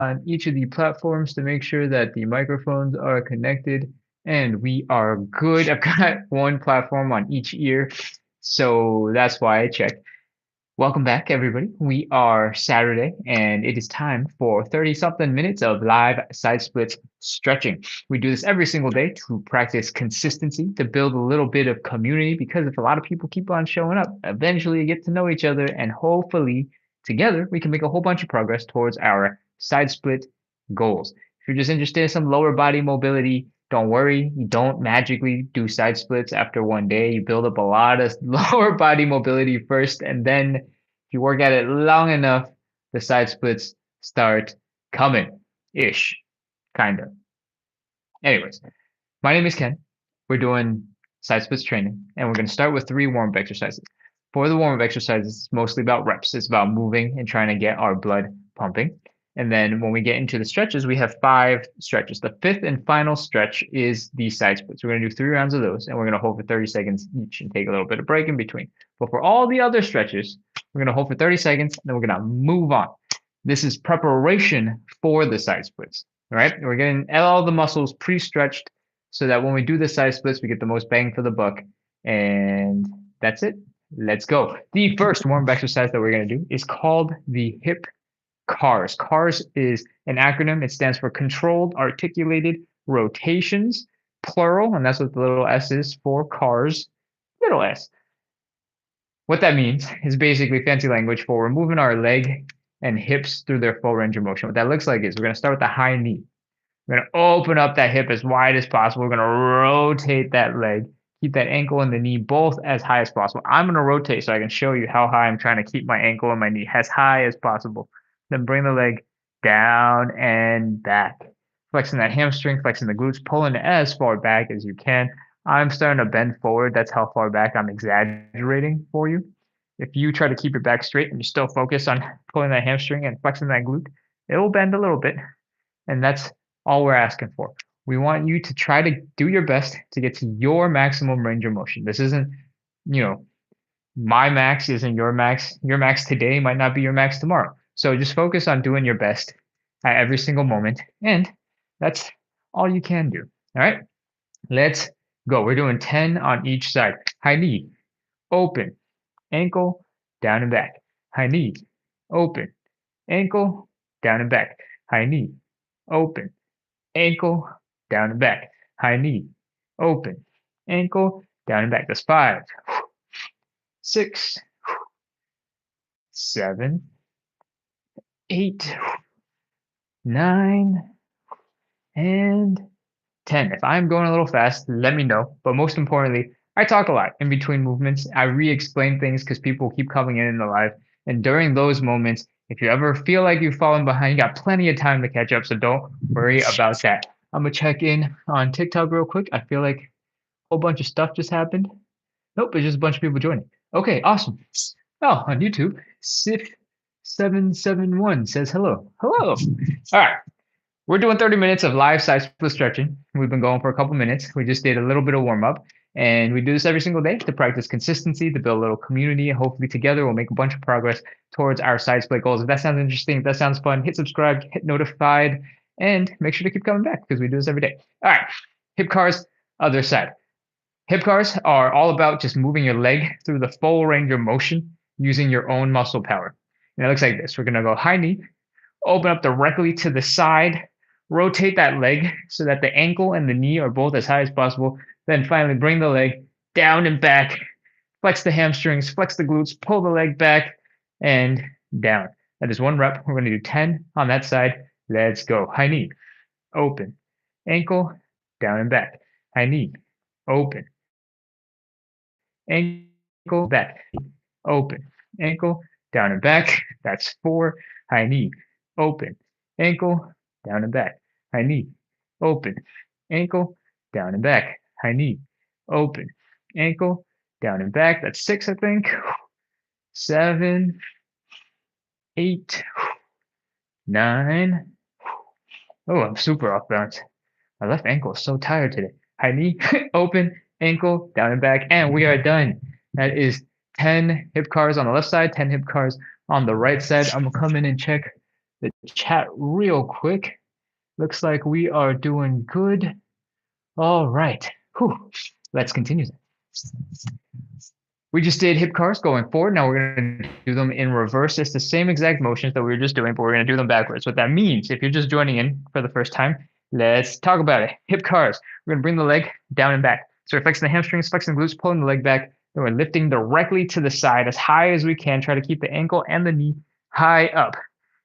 on each of the platforms to make sure that the microphones are connected and we are good. I've got one platform on each ear, so that's why I checked. Welcome back, everybody. We are Saturday, and it is time for 30 something minutes of live side splits stretching. We do this every single day to practice consistency, to build a little bit of community, because if a lot of people keep on showing up, eventually you get to know each other, and hopefully together we can make a whole bunch of progress towards our side split goals. If you're just interested in some lower body mobility, don't worry, you don't magically do side splits after one day. You build up a lot of lower body mobility first, and then if you work at it long enough, the side splits start coming ish, kind of. Anyways, my name is Ken. We're doing side splits training, and we're going to start with 3 warm-up exercises. For the warm-up exercises, it's mostly about reps. It's about moving and trying to get our blood pumping. And then when we get into the stretches, we have 5 stretches. The 5th and final stretch is the side splits. We're going to do 3 rounds of those, and we're going to hold for 30 seconds each and take a little bit of break in between. But for all the other stretches, we're going to hold for 30 seconds, and then we're going to move on. This is preparation for the side splits. All right, we're getting all the muscles pre-stretched so that when we do the side splits, we get the most bang for the buck. And that's it. Let's go. The first warm-up exercise that we're going to do is called the hip CARS. CARS is an acronym. It stands for Controlled Articulated Rotations, plural, and that's what the little s is for CARS, little s. What that means is basically fancy language for we're moving our leg and hips through their full range of motion. What that looks like is we're going to start with the high knee. We're going to open up that hip as wide as possible. We're going to rotate that leg, keep that ankle and the knee both as high as possible. I'm going to rotate so I can show you how high I'm trying to keep my ankle and my knee as high as possible. Then bring the leg down and back. Flexing that hamstring, flexing the glutes, pulling as far back as you can. I'm starting to bend forward. That's how far back I'm exaggerating for you. If you try to keep your back straight and you still focus on pulling that hamstring and flexing that glute, it will bend a little bit. And that's all we're asking for. We want you to try to do your best to get to your maximum range of motion. This isn't, my max isn't your max. Your max today might not be your max tomorrow. So just focus on doing your best at every single moment. And that's all you can do. All right, let's go. We're doing 10 on each side. High knee, open, ankle, down and back. High knee, open, ankle, down and back. High knee, open, ankle, down and back. High knee, open, ankle, down and back. That's 5, 6, 7, 8, 9, and 10. If I'm going a little fast, let me know. But most importantly, I talk a lot in between movements. I re-explain things because people keep coming in the live. And during those moments, if you ever feel like you've fallen behind, you got plenty of time to catch up. So don't worry about that. I'm going to check in on TikTok real quick. I feel like a whole bunch of stuff just happened. Nope, it's just a bunch of people joining. Okay, awesome. Oh, on YouTube, Sif771 says hello. Hello. All right. We're doing 30 minutes of live side split stretching. We've been going for a couple minutes. We just did a little bit of warm up, and we do this every single day to practice consistency, to build a little community. Hopefully, together we'll make a bunch of progress towards our side split goals. If that sounds interesting, if that sounds fun, hit subscribe, hit notified, and make sure to keep coming back because we do this every day. All right, hip CARS, other side. Hip CARS are all about just moving your leg through the full range of motion using your own muscle power. And it looks like this. We're going to go high knee, open up directly to the side, rotate that leg so that the ankle and the knee are both as high as possible. Then finally bring the leg down and back, flex the hamstrings, flex the glutes, pull the leg back and down. That is 1 rep. We're going to do 10 on that side. Let's go. High knee, open, ankle, down and back. High knee, open, ankle, back, open, ankle, down and back. That's 4. High knee, open, ankle, down and back. High knee, open, ankle, down and back. High knee, open, ankle, down and back. That's 6, I think. 7, 8, 9. Oh, I'm super off balance. My left ankle is so tired today. High knee, open, ankle, down and back, and we are done. That is 10 hip CARS on the left side, 10 hip CARS on the right side. I'm gonna come in and check the chat real quick. Looks like we are doing good. All right. Whew. Let's continue. We just did hip cars going forward. Now we're going to do them in reverse. It's the same exact motions that we were just doing, but we're going to do them backwards. What that means, if you're just joining in for the first time, let's talk about it. Hip cars. We're going to bring the leg down and back. So we're flexing the hamstrings, flexing the glutes, pulling the leg back. Then we're lifting directly to the side as high as we can. Try to keep the ankle and the knee high up.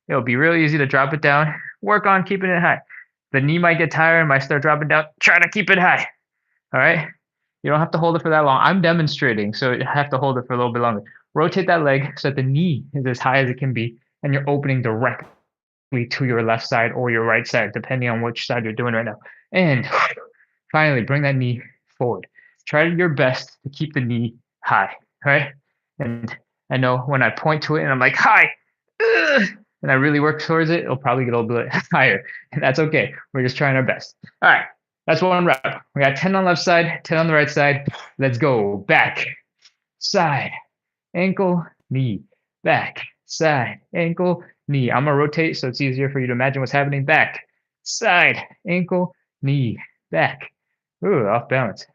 It'll be really easy to drop it down. Work on keeping it high. The knee might get tired and might start dropping down. Try to keep it high. All right. You don't have to hold it for that long. I'm demonstrating, so you have to hold it for a little bit longer. Rotate that leg so that the knee is as high as it can be, and you're opening directly to your left side or your right side, depending on which side you're doing right now. And finally, bring that knee forward. Try your best to keep the knee high, right? And I know when I point to it and I'm like, high, and I really work towards it, it'll probably get a little bit higher. And that's okay. We're just trying our best. All right. That's one rep. We got 10 on the left side, 10 on the right side. Let's go. Back, side, ankle, knee, back, side, ankle, knee. I'm going to rotate so it's easier for you to imagine what's happening. Back, side, ankle, knee, back. Ooh, off balance.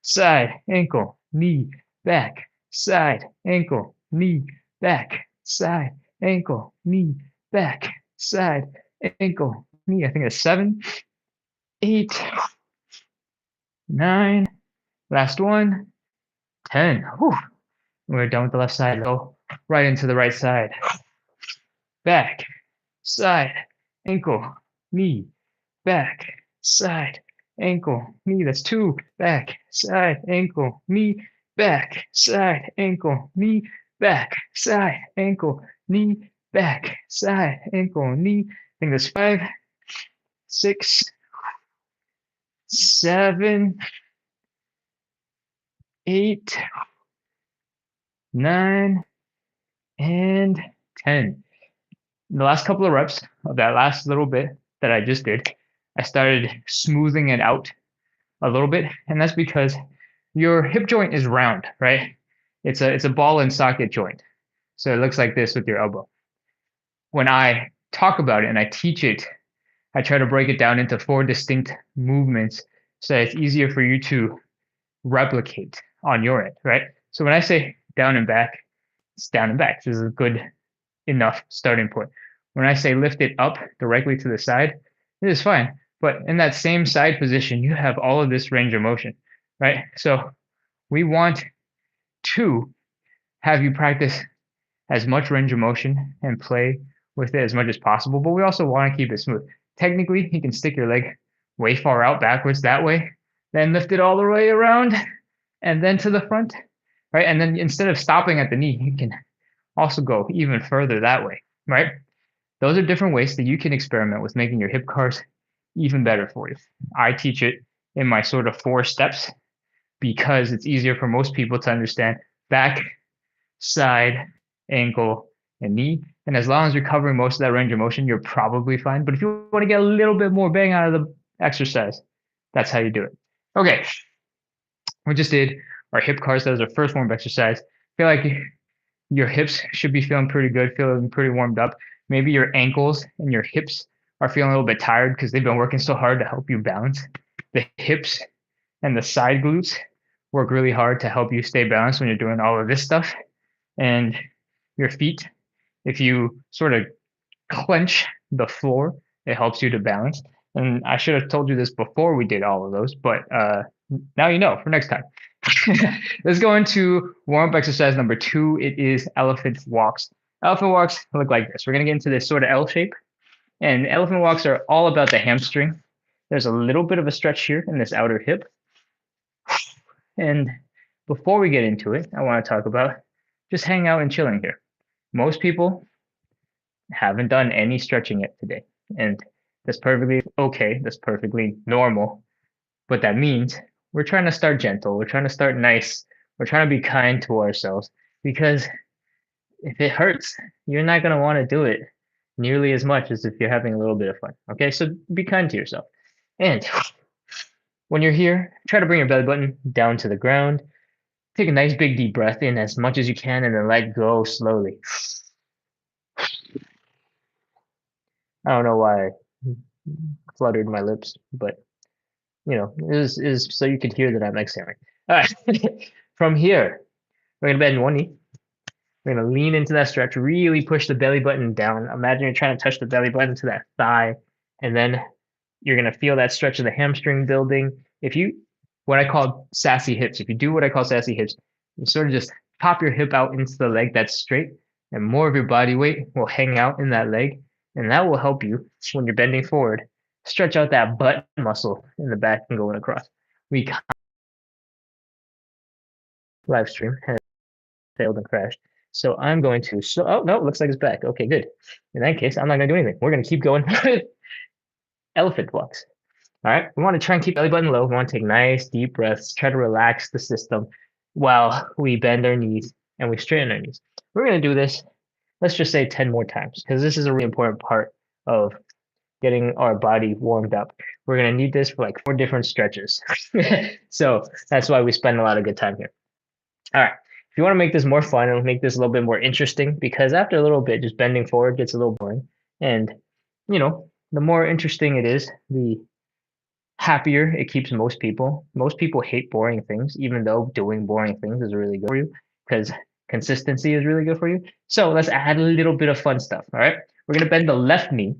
Side, ankle, knee, back, side, ankle, knee, back, side, ankle, knee, back, side, ankle, knee. I think it's 7, 8, 9, last one, 10. Whew. We're done with the left side. Go right into the right side. Back, side, ankle, knee, back, side, ankle, knee. That's 2. Back, side, ankle, knee, back, side, ankle, knee, back, side, ankle, knee, back, side, ankle, knee. I think that's 5, 6, 7, 8, 9, and 10. In the last couple of reps of that last little bit that I just did, I started smoothing it out a little bit, and that's because your hip joint is round, right? It's a ball and socket joint. So it looks like this with your elbow. When I talk about it and I teach it, I try to break it down into 4 distinct movements so that it's easier for you to replicate on your end, right? So when I say down and back, it's down and back. This is a good enough starting point. When I say lift it up directly to the side, it is fine. But in that same side position, you have all of this range of motion, right? So we want to have you practice as much range of motion and play with it as much as possible, but we also want to keep it smooth. Technically, you can stick your leg way far out backwards that way, then lift it all the way around and then to the front, right? And then instead of stopping at the knee, you can also go even further that way, right? Those are different ways that you can experiment with making your hip cars even better for you. I teach it in my sort of 4 steps because it's easier for most people to understand back, side, ankle, and knee. And as long as you're covering most of that range of motion, you're probably fine. But if you want to get a little bit more bang out of the exercise, that's how you do it. Okay. We just did our hip cars. That was our first warm-up exercise. I feel like your hips should be feeling pretty good, feeling pretty warmed up. Maybe your ankles and your hips are feeling a little bit tired because they've been working so hard to help you balance. The hips and the side glutes work really hard to help you stay balanced when you're doing all of this stuff. And your feet, if you sort of clench the floor, it helps you to balance. And I should have told you this before we did all of those, but now you know for next time. Let's go into warm-up exercise number 2. It is elephant walks. Elephant walks look like this. We're going to get into this sort of L shape. And elephant walks are all about the hamstring. There's a little bit of a stretch here in this outer hip. And before we get into it, I want to talk about just hanging out and chilling here. Most people haven't done any stretching yet today. And that's perfectly okay. That's perfectly normal. But that means we're trying to start gentle. We're trying to start nice. We're trying to be kind to ourselves because if it hurts, you're not going to want to do it nearly as much as if you're having a little bit of fun. Okay, so be kind to yourself. And when you're here, try to bring your belly button down to the ground. Take a nice big deep breath in as much as you can and then let go slowly. I don't know why I fluttered my lips, but is so you could hear that I'm exhaling. All right. From here, we're gonna bend one knee. We're gonna lean into that stretch, really push the belly button down. Imagine you're trying to touch the belly button to that thigh, and then you're gonna feel that stretch of the hamstring building. If you, what I call sassy hips, if you do what I call sassy hips, you sort of just pop your hip out into the leg that's straight, and more of your body weight will hang out in that leg, and that will help you when you're bending forward, stretch out that butt muscle in the back and going across. We live stream has failed and crashed. So I'm going to, oh no, it looks like it's back. Okay, good. In that case, I'm not gonna do anything. We're gonna keep going with elephant walks. All right, we want to try and keep belly button low. We want to take nice deep breaths, try to relax the system while we bend our knees and we straighten our knees. We're gonna do this, let's just say 10 more times, because this is a really important part of getting our body warmed up. We're gonna need this for like 4 different stretches. So that's why we spend a lot of good time here. All right. If you want to make this more fun and make this a little bit more interesting, because after a little bit, just bending forward gets a little boring. And, the more interesting it is, the happier it keeps most people. Most people hate boring things, even though doing boring things is really good for you, because consistency is really good for you. So let's add a little bit of fun stuff. All right. We're going to bend the left knee.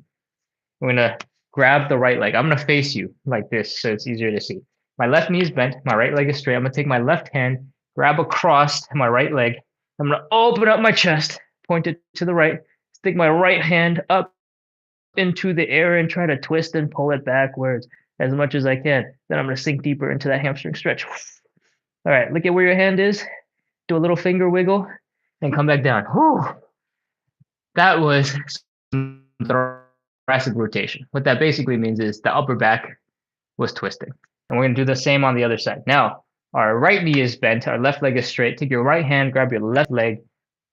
We're going to grab the right leg. I'm going to face you like this so it's easier to see. My left knee is bent. My right leg is straight. I'm going to take my left hand, grab across my right leg. I'm going to open up my chest, point it to the right, stick my right hand up into the air and try to twist and pull it backwards as much as I can. Then I'm going to sink deeper into that hamstring stretch. All right, look at where your hand is. Do a little finger wiggle and come back down. Whew. That was thoracic rotation. What that basically means is the upper back was twisting. And we're going to do the same on the other side. Now, our right knee is bent, our left leg is straight. Take your right hand, grab your left leg,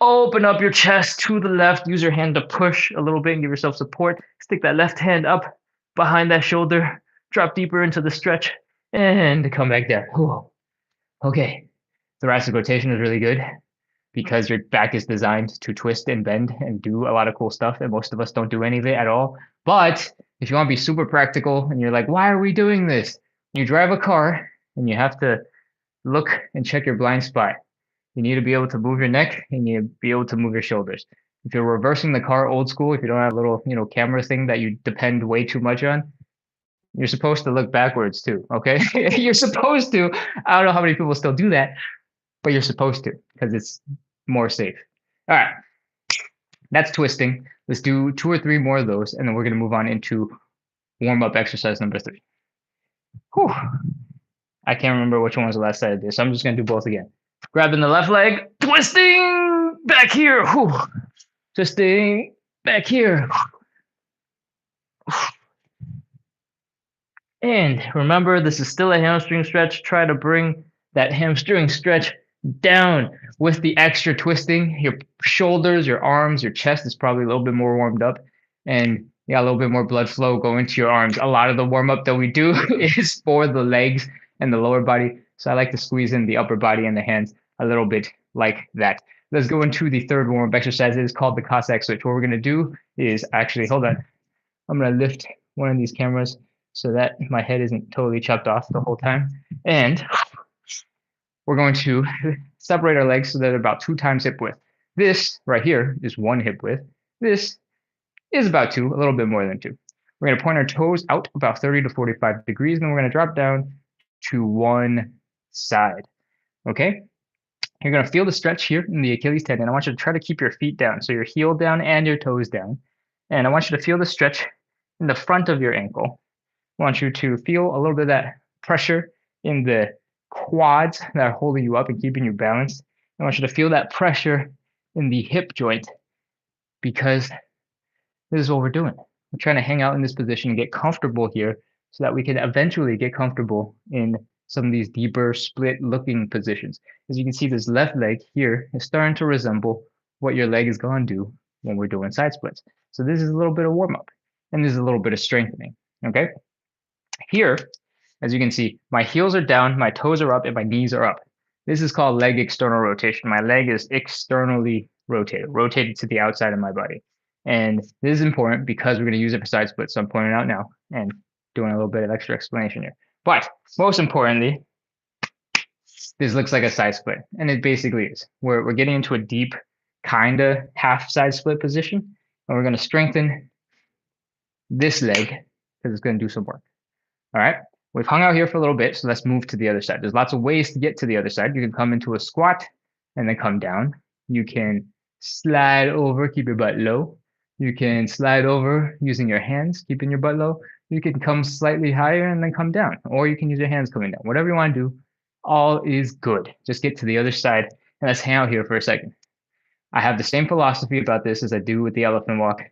open up your chest to the left. Use your hand to push a little bit and give yourself support. Stick that left hand up behind that shoulder, drop deeper into the stretch, and come back down. Whew. Okay, thoracic rotation is really good because your back is designed to twist and bend and do a lot of cool stuff, and most of us don't do any of it at all. But if you want to be super practical and you're like, why are we doing this? You drive a car and you have to look and check your blind spot. You need to be able to move your neck and you be able to move your shoulders. If you're reversing the car old school, if you don't have a little, camera thing that you depend way too much on, you're supposed to look backwards too, okay? You're supposed to. I don't know how many people still do that, but you're supposed to because it's more safe. All right, that's twisting. Let's do 2 or 3 more of those, and then we're going to move on into warm-up exercise number 3. Whew. I can't remember which one was the last side of this, so I'm just going to do both again. Grabbing the left leg, twisting back here. Whew. Twisting back here. And remember, this is still a hamstring stretch. Try to bring that hamstring stretch down with the extra twisting. Your shoulders, your arms, your chest is probably a little bit more warmed up. And you got a little bit more blood flow going to your arms. A lot of the warm up that we do is for the legs and the lower body. So I like to squeeze in the upper body and the hands a little bit like that. Let's go into the third warm up exercise. It is called the Cossack Switch. What we're going to do is actually, hold on. I'm going to lift one of these cameras so that my head isn't totally chopped off the whole time. And we're going to separate our legs so that they're about 2 times hip width. This right here is 1 hip width. This is about 2, a little bit more than 2. We're going to point our toes out about 30 to 45 degrees, and then we're going to drop down to one side. Okay? You're going to feel the stretch here in the Achilles tendon. I want you to try to keep your feet down, so your heel down and your toes down. And I want you to feel the stretch in the front of your ankle. I want you to feel a little bit of that pressure in the quads that are holding you up and keeping you balanced. I want you to feel that pressure in the hip joint because this is what we're doing. We're trying to hang out in this position and get comfortable here so that we can eventually get comfortable in some of these deeper split looking positions. As you can see, this left leg here is starting to resemble what your leg is going to do when we're doing side splits. So this is a little bit of warm up and this is a little bit of strengthening. Okay. Here, as you can see, my heels are down, my toes are up, and my knees are up. This is called leg external rotation. My leg is externally rotated to the outside of my body. And this is important because we're going to use it for side splits. So I'm pointing it out now and doing a little bit of extra explanation here. But most importantly, this looks like a side split, and it basically is. We're getting into a deep kind of half side split position, and we're going to strengthen this leg because it's going to do some work. All right. We've hung out here for a little bit, so let's move to the other side. There's lots of ways to get to the other side. You can come into a squat and then come down. You can slide over, keep your butt low. You can slide over using your hands, keeping your butt low. You can come slightly higher and then come down, or you can use your hands coming down. Whatever you want to do, all is good. Just get to the other side and let's hang out here for a second. I have the same philosophy about this as I do with the elephant walk.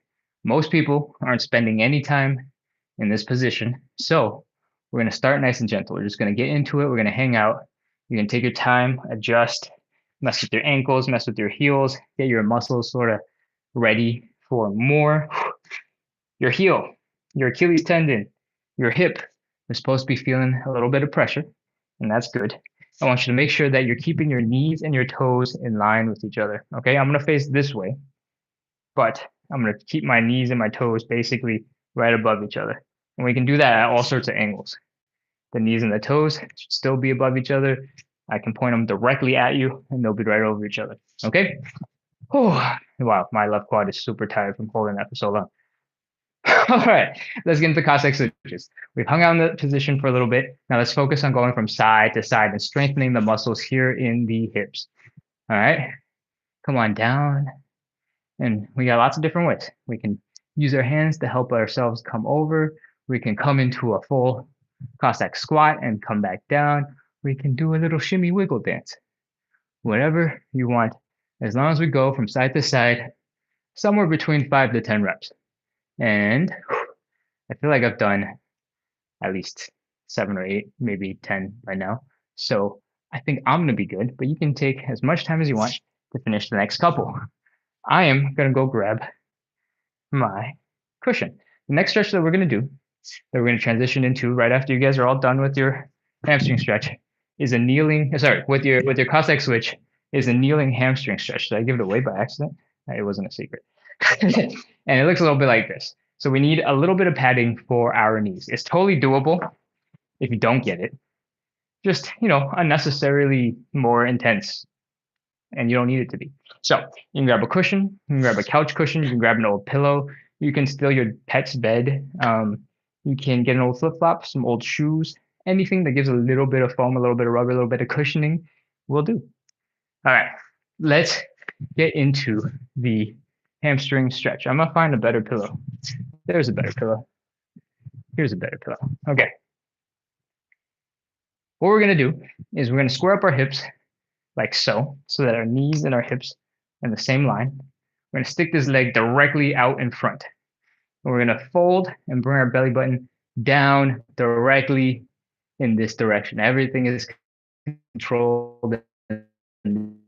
Most people aren't spending any time in this position, so we're going to start nice and gentle. We're just going to get into it. We're going to hang out. You can take your time, adjust, mess with your ankles, mess with your heels, get your muscles sort of ready for more. Your heel, your Achilles tendon, your hip are supposed to be feeling a little bit of pressure, and that's good. I want you to make sure that you're keeping your knees and your toes in line with each other. Okay, I'm going to face this way, but I'm going to keep my knees and my toes basically right above each other. And we can do that at all sorts of angles. The knees and the toes should still be above each other. I can point them directly at you and they'll be right over each other. Okay? Oh, wow, my left quad is super tired from holding that for so long. All right, let's get into Cossack switches. We've hung out in the position for a little bit. Now let's focus on going from side to side and strengthening the muscles here in the hips. All right, come on down. And we got lots of different ways. We can use our hands to help ourselves come over. We can come into a full Cossack squat and come back down. We can do a little shimmy wiggle dance. Whatever you want, as long as we go from side to side, somewhere between 5 to 10 reps. And I feel like I've done at least 7 or 8, maybe 10 by now. So I think I'm going to be good, but you can take as much time as you want to finish the next couple. I am going to go grab my cushion. The next stretch that we're going to do, that we're going to transition into right after you guys are all done with your hamstring stretch, is a kneeling, with your Cossack switch, is a kneeling hamstring stretch. Did I give it away by accident? It wasn't a secret. And it looks a little bit like this. So we need a little bit of padding for our knees. It's totally doable if you don't get it. Just, unnecessarily more intense, and you don't need it to be. So you can grab a cushion, you can grab a couch cushion, you can grab an old pillow, you can steal your pet's bed. You can get an old flip flop, some old shoes, anything that gives a little bit of foam, a little bit of rubber, a little bit of cushioning will do. All right, let's get into the hamstring stretch. I'm gonna find a better pillow. There's a better pillow. Here's a better pillow. Okay. What we're gonna do is we're gonna square up our hips like so that our knees and our hips are in the same line. We're gonna stick this leg directly out in front. And we're gonna fold and bring our belly button down directly in this direction. Everything is controlled in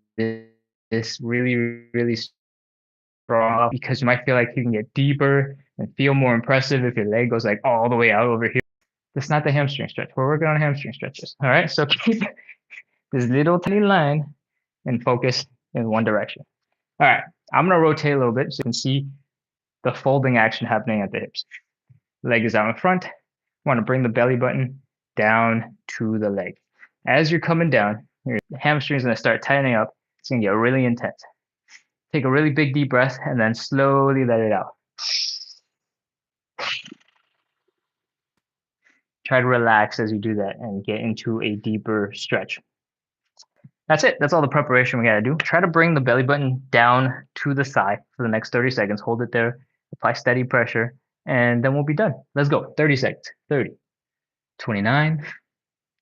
this really, really strong, because you might feel like you can get deeper and feel more impressive if your leg goes like all the way out over here. That's not the hamstring stretch. We're working on hamstring stretches. All right. So keep this little tiny line and focus in one direction. All right. I'm going to rotate a little bit so you can see the folding action happening at the hips. The leg is out in front. Want to bring the belly button down to the leg. As you're coming down, your hamstring is going to start tightening up. It's going to get really intense. Take a really big deep breath and then slowly let it out. Try to relax as you do that and get into a deeper stretch. That's it. That's all the preparation we got to do. Try to bring the belly button down to the side for the next 30 seconds. Hold it there. Apply steady pressure, and then we'll be done. Let's go. 30 seconds. 30, 29,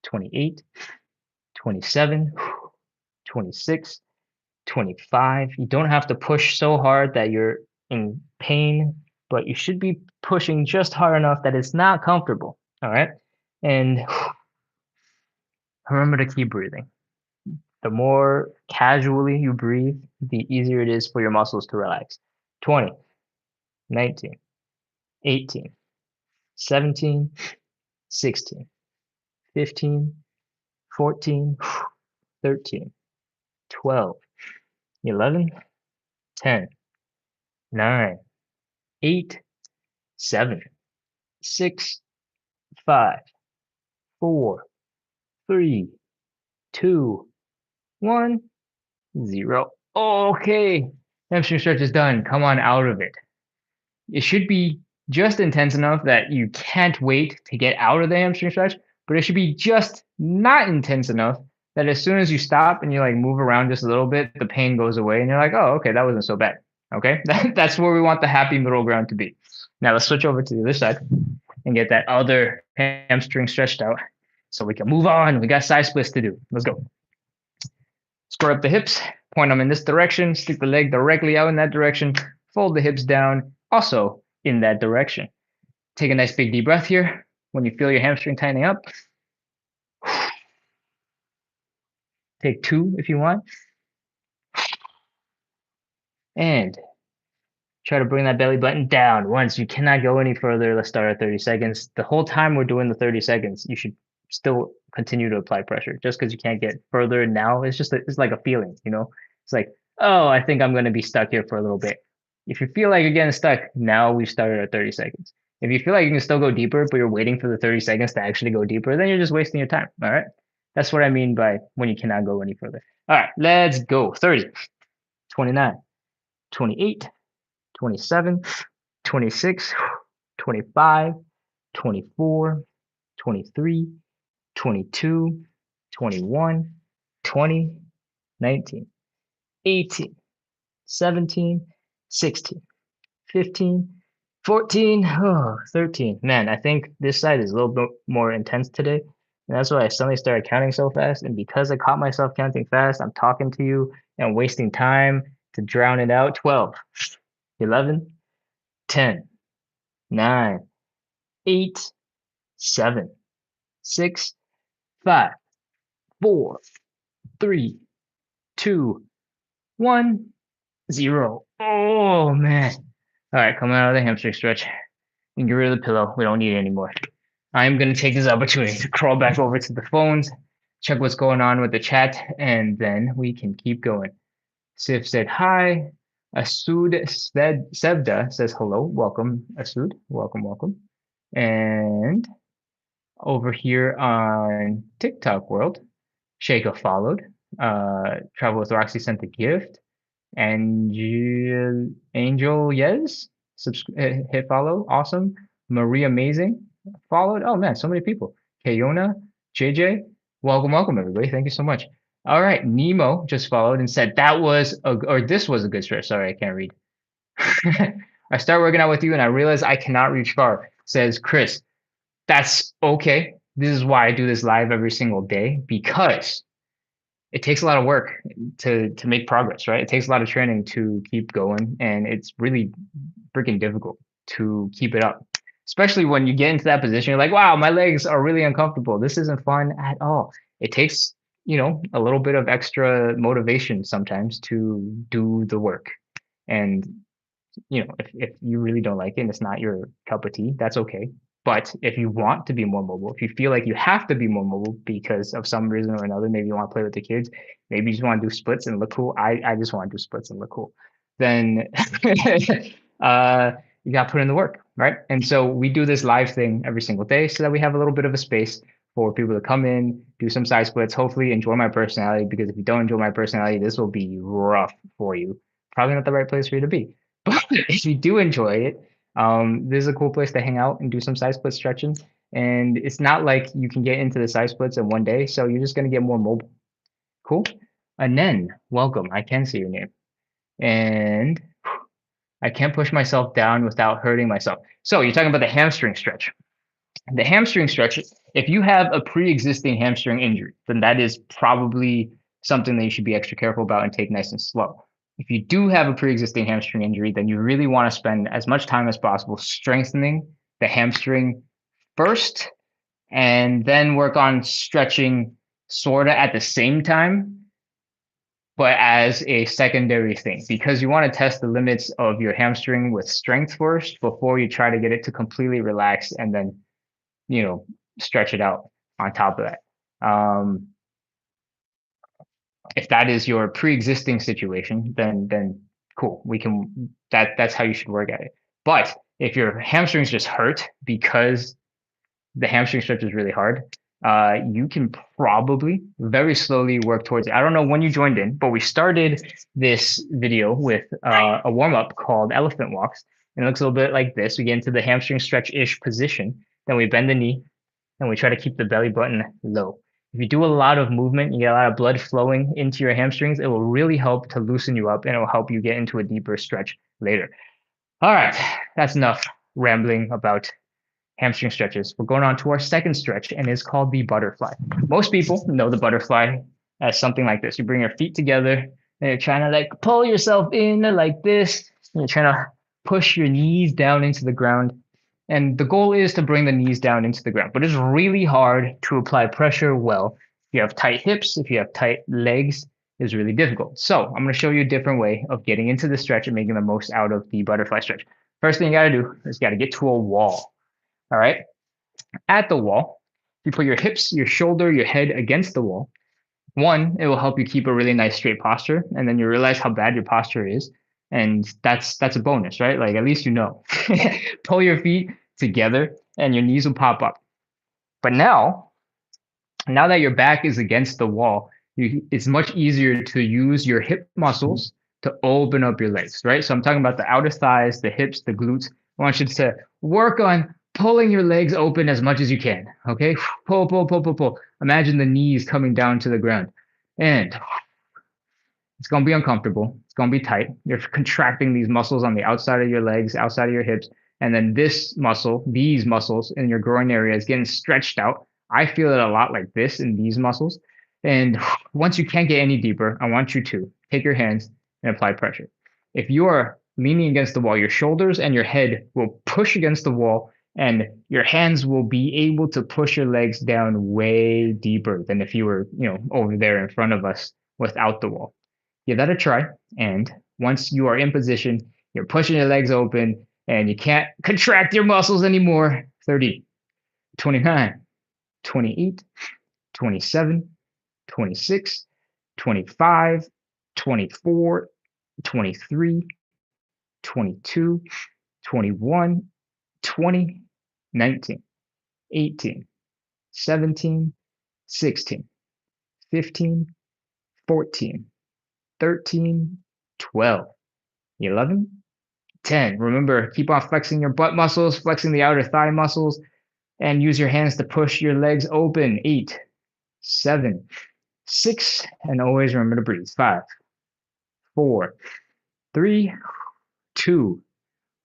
28, 27, 26, 25. You don't have to push so hard that you're in pain, but you should be pushing just hard enough that it's not comfortable. All right. And remember to keep breathing. The more casually you breathe, the easier it is for your muscles to relax. 20, 19, 18, 17, 16, 15, 14, 13, 12, 11, 10, 9, 8, 7, 6, 5, 4, 3, 2, 1, 0. Okay. Hamstring stretch is done. Come on out of it. It should be just intense enough that you can't wait to get out of the hamstring stretch, but it should be just not intense enough that as soon as you stop and you like move around just a little bit, the pain goes away and you're like, oh, okay, that wasn't so bad. Okay, that's where we want the happy middle ground to be. Now let's switch over to the other side and get that other hamstring stretched out so we can move on. We got side splits to do. Let's go. Square up the hips, point them in this direction, stick the leg directly out in that direction, fold the hips down also in that direction. Take a nice big deep breath here. When you feel your hamstring tightening up, take 2 if you want. And try to bring that belly button down. Once you cannot go any further, let's start at 30 seconds. The whole time we're doing the 30 seconds, you should still continue to apply pressure. Just because you can't get further now, it's like a feeling, you know? It's like, oh, I think I'm going to be stuck here for a little bit. If you feel like you're getting stuck, now we've started at 30 seconds. If you feel like you can still go deeper, but you're waiting for the 30 seconds to actually go deeper, then you're just wasting your time. All right. That's what I mean by when you cannot go any further. All right, let's go. 30, 29, 28, 27, 26, 25, 24, 23, 22, 21, 20, 19, 18, 17, 16, 15, 14, 13. Man, I think this side is a little bit more intense today. And that's why I suddenly started counting so fast. And because I caught myself counting fast, I'm talking to you and wasting time to drown it out. 12, 11, 10, 9, 8, 7, 6, 5, 4, 3, 2, 1, 0. Oh, man. All right, coming out of the hamstring stretch. You can get rid of the pillow. We don't need it anymore. I'm going to take this opportunity to crawl back over to the phones, check what's going on with the chat, and then we can keep going. Sif said hi. Asud said Sevda says hello. Welcome, Asud. Welcome, welcome. And over here on TikTok world, Sheikha followed. Travel with Roxy sent a gift. Angel Yes hit follow. Awesome. Marie Amazing followed. Oh man, so many people. Kayona, JJ, welcome, welcome everybody. Thank you so much. All right, Nemo just followed and said this was a good stretch. Sorry, I can't read. I start working out with you and I realize I cannot reach far. Says Chris. That's okay. This is why I do this live every single day because it takes a lot of work to make progress, right? It takes a lot of training to keep going, and it's really freaking difficult to keep it up. Especially when you get into that position, you're like, wow, my legs are really uncomfortable. This isn't fun at all. It takes, a little bit of extra motivation sometimes to do the work. And if you really don't like it and it's not your cup of tea, that's okay. But if you want to be more mobile, if you feel like you have to be more mobile because of some reason or another, maybe you want to play with the kids, maybe you just want to do splits and look cool. I just want to do splits and look cool. Then you got to put in the work, right? And so we do this live thing every single day so that we have a little bit of a space for people to come in, do some side splits, hopefully enjoy my personality, because if you don't enjoy my personality, this will be rough for you. Probably not the right place for you to be. But if you do enjoy it, this is a cool place to hang out and do some side split stretching. And it's not like you can get into the side splits in one day, so you're just going to get more mobile. Cool. Anen, welcome. I can see your name. And I can't push myself down without hurting myself. So you're talking about the hamstring stretch. The hamstring stretch, if you have a pre-existing hamstring injury, then that is probably something that you should be extra careful about and take nice and slow. If you do have a pre-existing hamstring injury, then you really want to spend as much time as possible strengthening the hamstring first, and then work on stretching sort of at the same time, but as a secondary thing, because you want to test the limits of your hamstring with strength first before you try to get it to completely relax and then stretch it out on top of that. If that is your pre-existing situation, then cool. That's how you should work at it. But if your hamstrings just hurt because the hamstring stretch is really hard, you can probably very slowly work towards it. I don't know when you joined in, but we started this video with a warm up called elephant walks. And it looks a little bit like this. We get into the hamstring stretch-ish position. Then we bend the knee and we try to keep the belly button low. If you do a lot of movement, you get a lot of blood flowing into your hamstrings, it will really help to loosen you up and it will help you get into a deeper stretch later. All right, that's enough rambling about hamstring stretches. We're going on to our second stretch, and it's called the butterfly. Most people know the butterfly as something like this. You bring your feet together, and you're trying to like pull yourself in like this. And you're trying to push your knees down into the ground. And the goal is to bring the knees down into the ground, but it's really hard to apply pressure well. If you have tight hips, if you have tight legs, it's really difficult. So I'm going to show you a different way of getting into the stretch and making the most out of the butterfly stretch. First thing you got to do is you got to get to a wall. All right. At the wall, you put your hips, your shoulder, your head against the wall. One, it will help you keep a really nice straight posture, and then you realize how bad your posture is, and that's a bonus, right? Like at least you know. Pull your feet together, and your knees will pop up. But now that your back is against the wall, it's much easier to use your hip muscles to open up your legs, right? So I'm talking about the outer thighs, the hips, the glutes. I want you to work on pulling your legs open as much as you can. Okay, pull, pull, pull, pull, pull. Imagine the knees coming down to the ground, and it's gonna be uncomfortable. It's gonna be tight. You're contracting these muscles on the outside of your legs, outside of your hips, and then this muscle, these muscles in your groin area is getting stretched out. I feel it a lot like this in these muscles. And once you can't get any deeper, I want you to take your hands and apply pressure. If you are leaning against the wall, your shoulders and your head will push against the wall, and your hands will be able to push your legs down way deeper than if you were, over there in front of us without the wall. Give that a try. And once you are in position, you're pushing your legs open and you can't contract your muscles anymore. 30, 29, 28, 27, 26, 25, 24, 23, 22, 21, 20, 19, 18, 17, 16, 15, 14, 13, 12, 11, 10. Remember, keep on flexing your butt muscles, flexing the outer thigh muscles, and use your hands to push your legs open. 8, 7, 6, and always remember to breathe. 5, 4, 3, 2,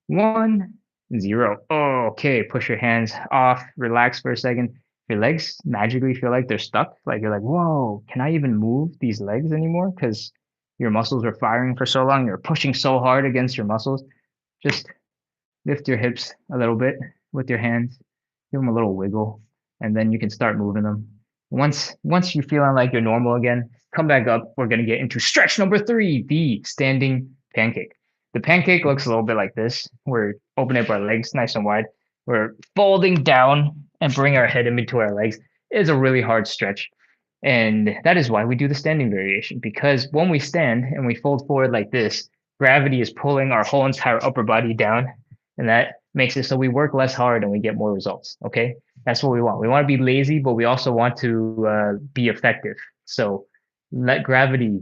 1, 0. Okay, push your hands off, relax for a second. Your legs magically feel like they're stuck. Like you're like, whoa, can I even move these legs anymore? Because your muscles are firing for so long. You're pushing so hard against your muscles. Just lift your hips a little bit with your hands. Give them a little wiggle, and then you can start moving them. Once you're feeling like you're normal again, come back up. We're going to get into stretch number 3, the standing pancake. The pancake looks a little bit like this. We're opening up our legs nice and wide. We're folding down and bring our head in between our legs. It's a really hard stretch. And that is why we do the standing variation, because when we stand and we fold forward like this, gravity is pulling our whole entire upper body down. And that makes it so we work less hard and we get more results. Okay. That's what we want. We want to be lazy, but we also want to be effective. So let gravity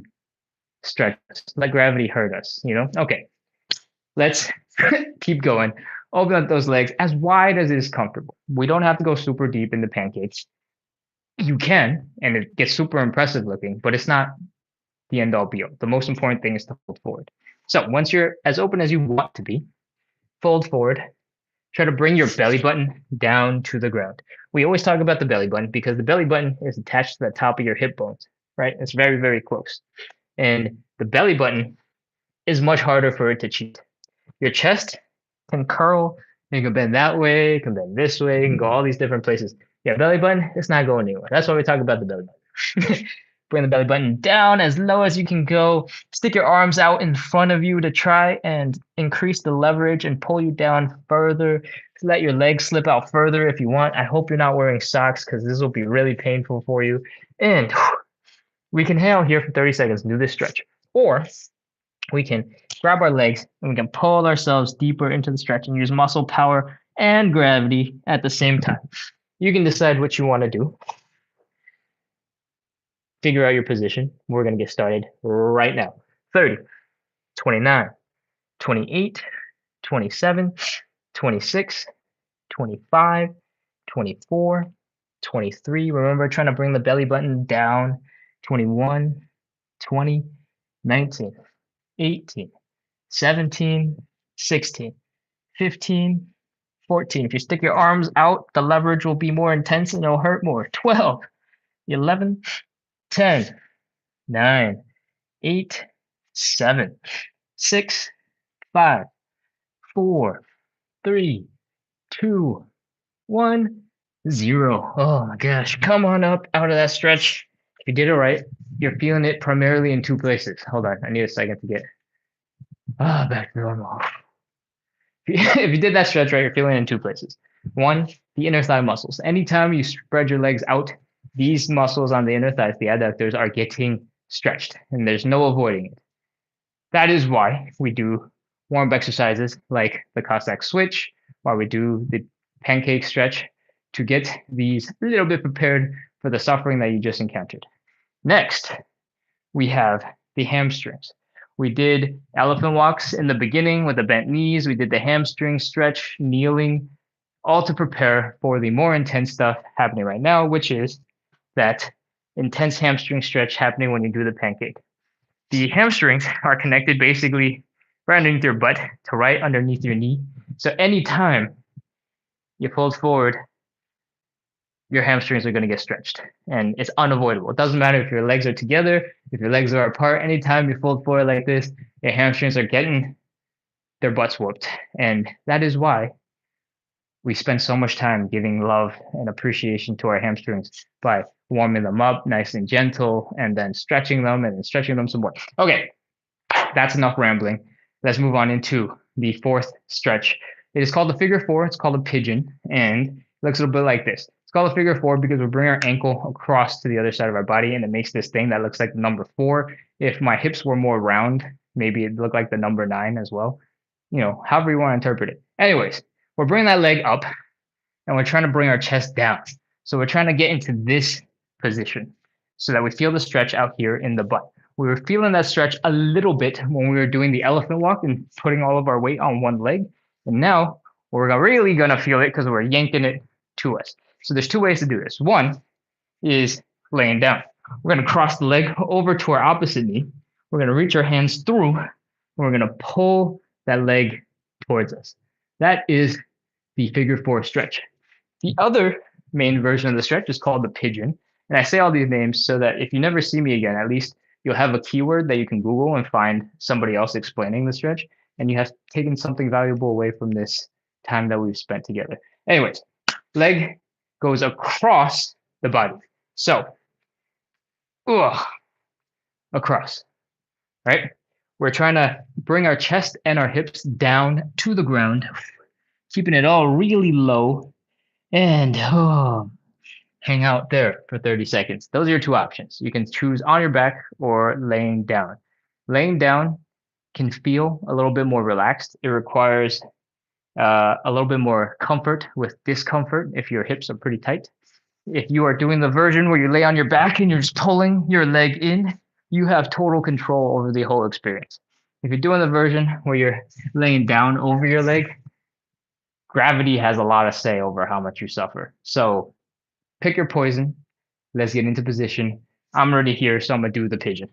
stretch us. Let gravity hurt us, Okay. Let's keep going. Open up those legs as wide as is comfortable. We don't have to go super deep into pancakes. You can, and it gets super impressive looking, but it's not the end all be all. The most important thing is to fold forward. So once you're as open as you want to be, fold forward. Try to bring your belly button down to the ground. We always talk about the belly button because the belly button is attached to the top of your hip bones, right? It's very, very close. And the belly button is much harder for it to cheat. Your chest can curl, you can bend that way, you can bend this way, you can go all these different places. Yeah, belly button, it's not going anywhere. That's why we talk about the belly button. Bring the belly button down as low as you can go. Stick your arms out in front of you to try and increase the leverage and pull you down further. Let your legs slip out further if you want. I hope you're not wearing socks because this will be really painful for you. And we can hang out here for 30 seconds, do this stretch. Or we can grab our legs and we can pull ourselves deeper into the stretch and use muscle power and gravity at the same time. You can decide what you want to do. Figure out your position. We're going to get started right now. 30, 29, 28, 27, 26, 25, 24, 23. Remember, trying to bring the belly button down. 21, 20, 19, 18, 17, 16, 15, 14. If you stick your arms out, the leverage will be more intense and it'll hurt more. 12, 11, 10, 9, 8, 7, 6, 5, 4, 3, 2, 1, 0. Oh my gosh. Come on up out of that stretch. If you did it right, you're feeling it primarily in two places. Hold on. I need a second to get back to normal. If you did that stretch right, you're feeling it in two places. One, the inner thigh muscles. Anytime you spread your legs out, these muscles on the inner thighs, the adductors, are getting stretched, and there's no avoiding it. That is why we do warm-up exercises like the Cossack switch, why we do the pancake stretch, to get these a little bit prepared for the suffering that you just encountered. Next, we have the hamstrings. We did elephant walks in the beginning with the bent knees. We did the hamstring stretch, kneeling, all to prepare for the more intense stuff happening right now, which is that intense hamstring stretch happening when you do the pancake. The hamstrings are connected basically right underneath your butt to right underneath your knee. So anytime you fold forward, your hamstrings are going to get stretched, and it's unavoidable. It doesn't matter if your legs are together, if your legs are apart. Anytime you fold forward like this, your hamstrings are getting their butts whooped. And that is why we spend so much time giving love and appreciation to our hamstrings by warming them up nice and gentle, and then stretching them and then stretching them some more. Okay, that's enough rambling. Let's move on into the fourth stretch. It is called the figure four. It's called a pigeon, and it looks a little bit like this. It's called a figure four because we bring our ankle across to the other side of our body, and it makes this thing that looks like the number 4. If my hips were more round, maybe it'd look like the number 9 as well. You know, however you want to interpret it. Anyways, we're bringing that leg up, and we're trying to bring our chest down. So we're trying to get into this position so that we feel the stretch out here in the butt. We were feeling that stretch a little bit when we were doing the elephant walk and putting all of our weight on one leg. And now we're really going to feel it because we're yanking it to us. So there's 2 ways to do this. One is laying down. We're going to cross the leg over to our opposite knee. We're going to reach our hands through, and we're going to pull that leg towards us. That is the figure 4 stretch. The other main version of the stretch is called the pigeon. And I say all these names so that if you never see me again, at least you'll have a keyword that you can Google and find somebody else explaining the stretch. And you have taken something valuable away from this time that we've spent together. Anyways, leg goes across the body. So, across, right? We're trying to bring our chest and our hips down to the ground, keeping it all really low, and hang out there for 30 seconds. Those are your 2 options. You can choose on your back or laying down. Laying down can feel a little bit more relaxed. It requires a little bit more comfort with discomfort if your hips are pretty tight. If you are doing the version where you lay on your back and you're just pulling your leg in, you have total control over the whole experience. If you're doing the version where you're laying down over your leg, gravity has a lot of say over how much you suffer. So pick your poison. Let's get into position. I'm already here, so I'm going to do the pigeon.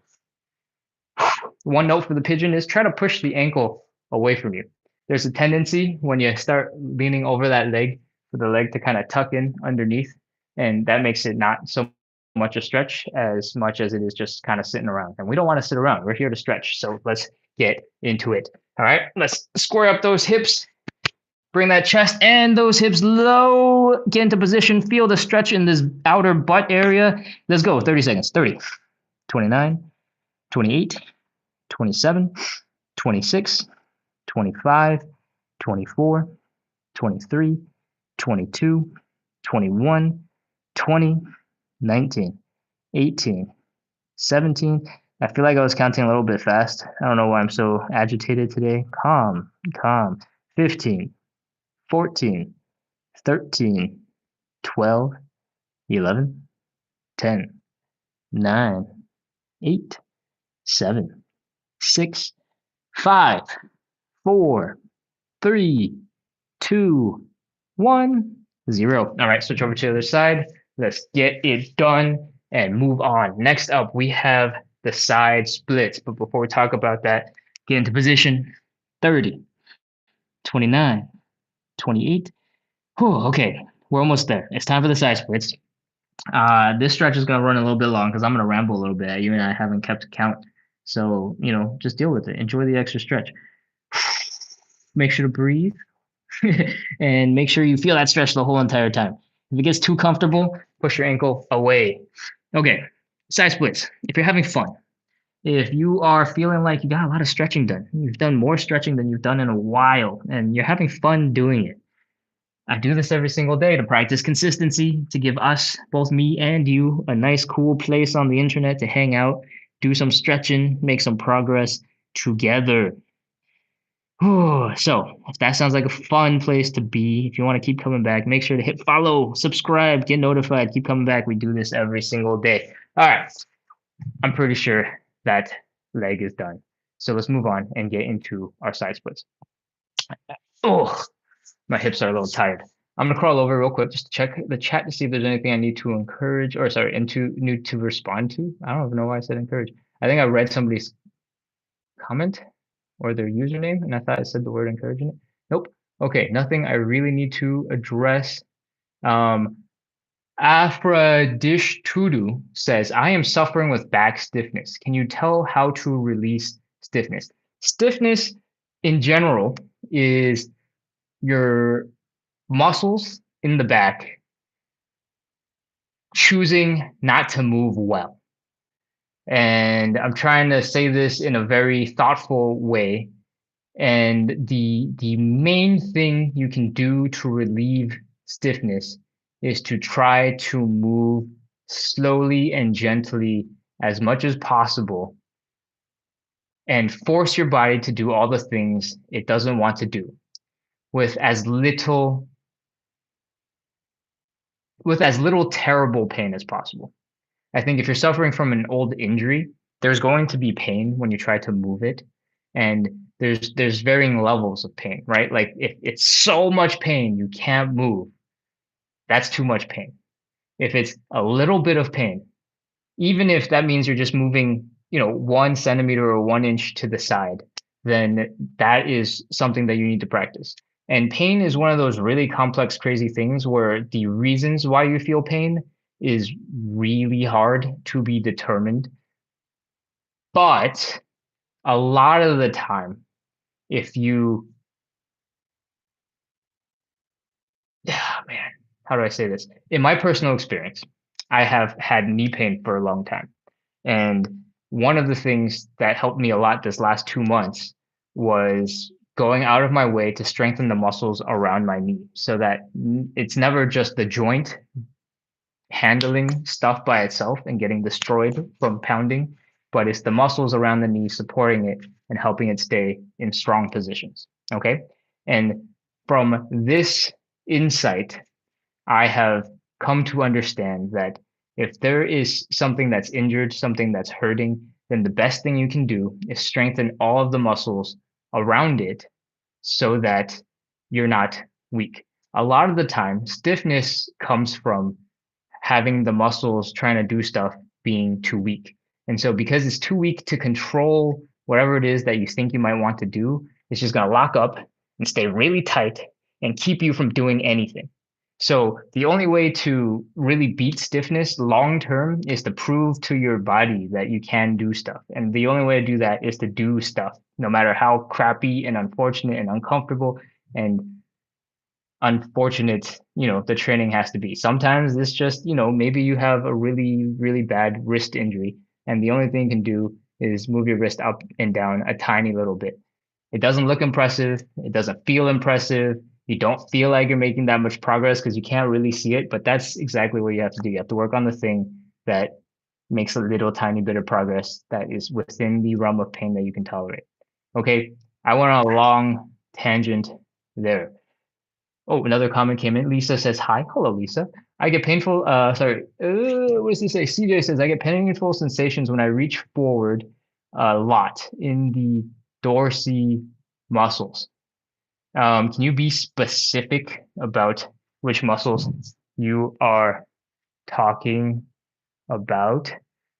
One note for the pigeon is try to push the ankle away from you. There's a tendency when you start leaning over that leg for the leg to kind of tuck in underneath, and that makes it not so much a stretch as much as it is just kind of sitting around. And we don't want to sit around. We're here to stretch. So let's get into it. All right, let's square up those hips. Bring that chest and those hips low. Get into position. Feel the stretch in this outer butt area. Let's go. 30 seconds. 30, 29, 28, 27, 26, 25, 24, 23, 22, 21, 20, 19, 18, 17, I feel like I was counting a little bit fast. I don't know why I'm so agitated today. Calm, calm. 15, 14, 13, 12, 11, 10, 9, 8, 7, 6, 5, 4, 3, 2, 1, 0. All right, switch over to the other side. Let's get it done and move on. Next up, we have the side splits. But before we talk about that, get into position. 30, 29, 28. Whew, okay, we're almost there. It's time for the side splits. This stretch is going to run a little bit long because I'm going to ramble a little bit. You and I haven't kept count. So, just deal with it. Enjoy the extra stretch. Make sure to breathe and make sure you feel that stretch the whole entire time. If it gets too comfortable, push your ankle away. Okay, side splits. If you're having fun, if you are feeling like you got a lot of stretching done, you've done more stretching than you've done in a while, and you're having fun doing it. I do this every single day to practice consistency, to give us, both me and you, a nice, cool place on the internet to hang out, do some stretching, make some progress together. So, if that sounds like a fun place to be, if you want to keep coming back, make sure to hit follow, subscribe, get notified, keep coming back. We do this every single day. All right, I'm pretty sure that leg is done. So let's move on and get into our side splits. Oh, my hips are a little tired. I'm gonna crawl over real quick just to check the chat to see if there's anything I need to encourage or sorry, need to respond to. I don't even know why I said encourage. I think I read somebody's comment or their username, and I thought I said the word encouraging it. Nope. Okay, nothing I really need to address. Afra Dish Tudu says, I am suffering with back stiffness. Can you tell how to release stiffness? Stiffness in general is your muscles in the back choosing not to move well. And I'm trying to say this in a very thoughtful way. And the main thing you can do to relieve stiffness is to try to move slowly and gently as much as possible and force your body to do all the things it doesn't want to do with as little terrible pain as possible. I think if you're suffering from an old injury, there's going to be pain when you try to move it. And there's varying levels of pain, right? Like if it's so much pain you can't move, that's too much pain. If it's a little bit of pain, even if that means you're just moving, 1 centimeter or 1 inch to the side, then that is something that you need to practice. And pain is one of those really complex, crazy things where the reasons why you feel pain is really hard to be determined. But a lot of the time, if you, yeah, man, how do I say this? In my personal experience, I have had knee pain for a long time. And one of the things that helped me a lot this last 2 months was going out of my way to strengthen the muscles around my knee so that it's never just the joint handling stuff by itself and getting destroyed from pounding, but it's the muscles around the knee supporting it and helping it stay in strong positions. Okay. And from this insight, I have come to understand that if there is something that's injured, something that's hurting, then the best thing you can do is strengthen all of the muscles around it so that you're not weak. A lot of the time, stiffness comes from having the muscles trying to do stuff being too weak. And so because it's too weak to control whatever it is that you think you might want to do, it's just going to lock up and stay really tight and keep you from doing anything. So the only way to really beat stiffness long term is to prove to your body that you can do stuff. And the only way to do that is to do stuff, no matter how crappy and unfortunate and uncomfortable and unfortunate, the training has to be. Sometimes it's just, maybe you have a really, really bad wrist injury, and the only thing you can do is move your wrist up and down a tiny little bit. It doesn't look impressive. It doesn't feel impressive. You don't feel like you're making that much progress because you can't really see it, but that's exactly what you have to do. You have to work on the thing that makes a little tiny bit of progress that is within the realm of pain that you can tolerate. Okay, I went on a long tangent there. Oh, another comment came in. Lisa says, hi. Hello, Lisa. I get painful, what does he say? CJ says, I get painful sensations when I reach forward a lot in the dorsal muscles. Can you be specific about which muscles you are talking about?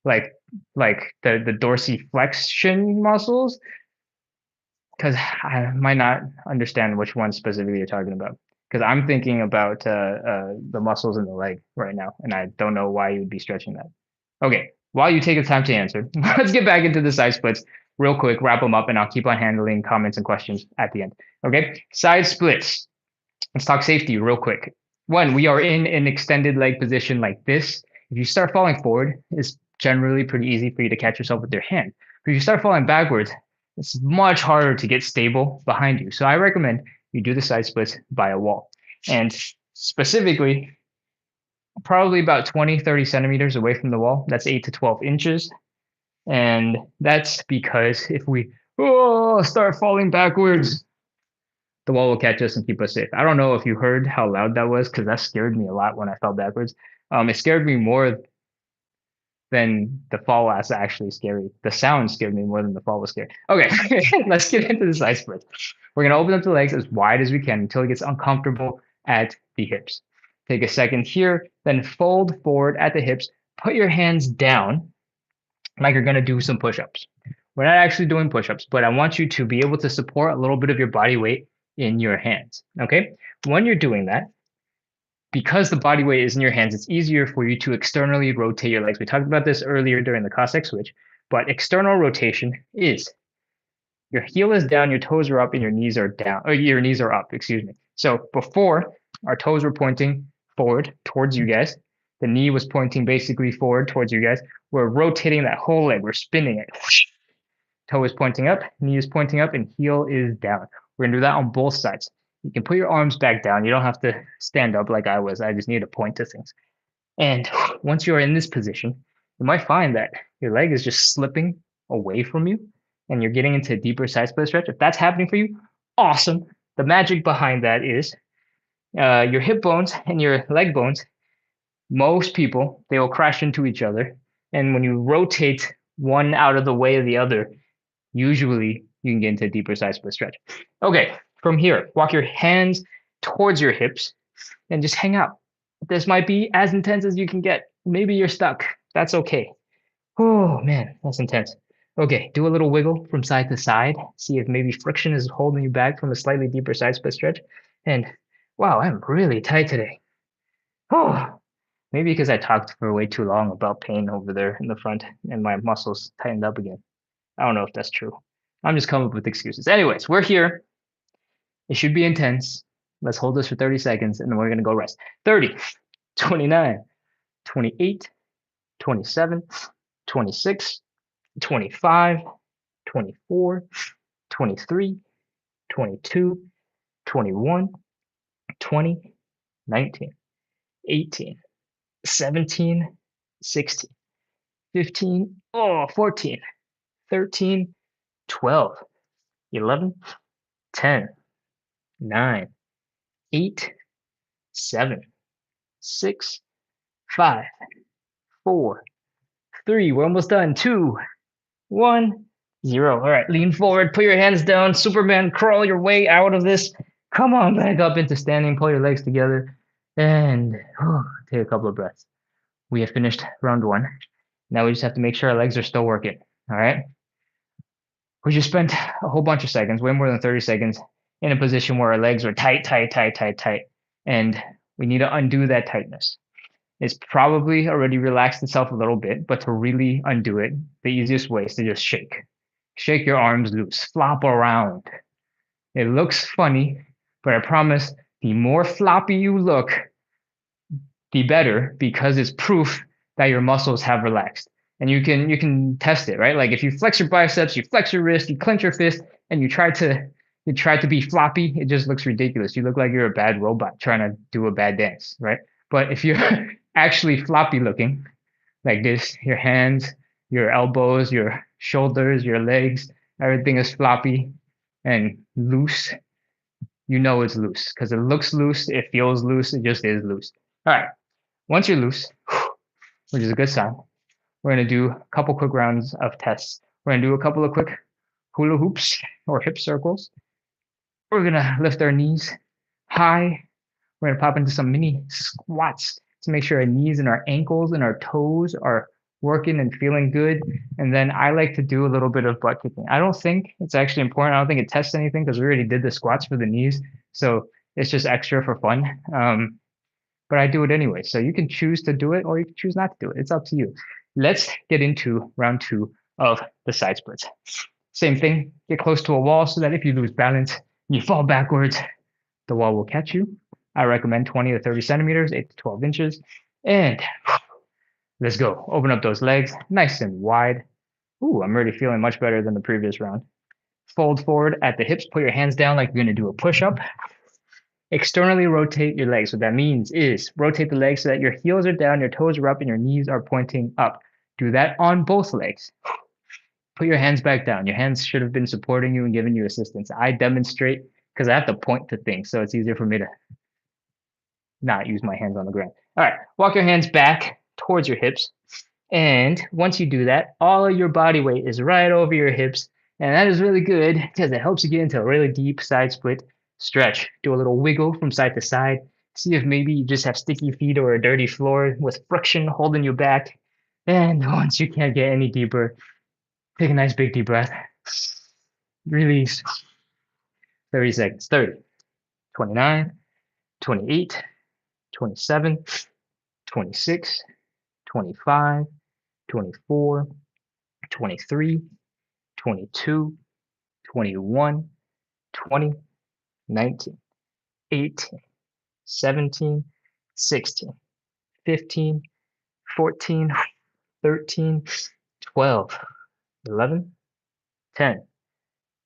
Like, like the dorsiflexion muscles? Because I might not understand which one specifically you're talking about. Because I'm thinking about the muscles in the leg right now, and I don't know why you would be stretching that. Okay, while you take the time to answer, let's get back into the side splits real quick, wrap them up, and I'll keep on handling comments and questions at the end. Okay, side splits. Let's talk safety real quick. When we are in an extended leg position like this, if you start falling forward, it's generally pretty easy for you to catch yourself with your hand. But if you start falling backwards, it's much harder to get stable behind you. So I recommend you do the side splits by a wall. And specifically, probably about 20, 30 centimeters away from the wall. That's 8 to 12 inches. And that's because if we start falling backwards, the wall will catch us and keep us safe. I don't know if you heard how loud that was because that scared me a lot when I fell backwards. It scared me more than the fall was actually scary. The sound scared me more than the fall was scary. Okay, let's get into the side splits. We're going to open up the legs as wide as we can until it gets uncomfortable at the hips. Take a second here, then fold forward at the hips. Put your hands down like you're going to do some push-ups. We're not actually doing push-ups, but I want you to be able to support a little bit of your body weight in your hands. Okay. When you're doing that, because the body weight is in your hands, it's easier for you to externally rotate your legs. We talked about this earlier during the Cossack switch, but external rotation is your heel is down, your toes are up, and your knees are down, or your knees are up, excuse me. So before, our toes were pointing forward towards you guys. The knee was pointing basically forward towards you guys. We're rotating that whole leg. We're spinning it. Toe is pointing up, knee is pointing up, and heel is down. We're going to do that on both sides. You can put your arms back down. You don't have to stand up like I was. I just need to point to things. And once you're in this position, you might find that your leg is just slipping away from you and you're getting into a deeper side split stretch. If that's happening for you, awesome. The magic behind that is your hip bones and your leg bones. Most people, they will crash into each other. And when you rotate one out of the way of the other, usually you can get into a deeper side split stretch. Okay, from here, walk your hands towards your hips and just hang out. This might be as intense as you can get. Maybe you're stuck. That's okay. Oh man, that's intense. Okay, do a little wiggle from side to side. See if maybe friction is holding you back from a slightly deeper side split stretch. And wow, I'm really tight today. Oh, maybe because I talked for way too long about pain over there in the front and my muscles tightened up again. I don't know if that's true. I'm just coming up with excuses. Anyways, we're here. It should be intense. Let's hold this for 30 seconds and then we're going to go rest. 30, 29, 28, 27, 26, 25, 24, 23, 22, 21, 20, 19, 18, 17, 16, 15, 14, 13, 12, 11, 10, 9, 8, 7, 6, 5, 4, 3. We're almost done. 2, 1, 0. All right, lean forward, put your hands down. Superman, crawl your way out of this. Come on back up into standing, pull your legs together, and take a couple of breaths. We have finished round 1. Now we just have to make sure our legs are still working. All right. We just spent a whole bunch of seconds, way more than 30 seconds, in a position where our legs are tight, tight, tight, tight, tight. And we need to undo that tightness. It's probably already relaxed itself a little bit, but to really undo it, the easiest way is to just shake. Shake your arms loose, flop around. It looks funny, but I promise the more floppy you look, the better, because it's proof that your muscles have relaxed. And you can test it, right? Like if you flex your biceps, you flex your wrist, you clench your fist, and you try to be floppy, it just looks ridiculous. You look like you're a bad robot trying to do a bad dance, right? But if you're actually floppy looking, like this. Your hands, your elbows, your shoulders, your legs, everything is floppy and loose. You know it's loose because it looks loose, it feels loose, it just is loose. All right. Once you're loose, which is a good sign, we're going to do a couple quick rounds of tests. We're going to do a couple of quick hula hoops or hip circles. We're going to lift our knees high. We're going to pop into some mini squats to make sure our knees and our ankles and our toes are working and feeling good. And then I like to do a little bit of butt kicking. I don't think it's actually important. I don't think it tests anything because we already did the squats for the knees. So it's just extra for fun. But I do it anyway. So you can choose to do it or you can choose not to do it. It's up to you. Let's get into round 2 of the side splits. Same thing, get close to a wall so that if you lose balance, you fall backwards, the wall will catch you. I recommend 20 to 30 centimeters, 8 to 12 inches. And let's go. Open up those legs nice and wide. Ooh, I'm already feeling much better than the previous round. Fold forward at the hips, put your hands down like you're going to do a push-up. Externally rotate your legs. What that means is rotate the legs so that your heels are down, your toes are up, and your knees are pointing up. Do that on both legs. Put your hands back down. Your hands should have been supporting you and giving you assistance. I demonstrate because I have to point to things, so it's easier for me to not use my hands on the ground. All right, walk your hands back towards your hips. And once you do that, all of your body weight is right over your hips. And that is really good because it helps you get into a really deep side split stretch. Do a little wiggle from side to side. See if maybe you just have sticky feet or a dirty floor with friction holding you back. And once you can't get any deeper, take a nice big deep breath. Release. 30 seconds. 30, 29, 28, 27, 26, 25, 24, 23, 22, 21, 20, 19, 18, 17, 16, 15, 14, 13, 12, 11, 10,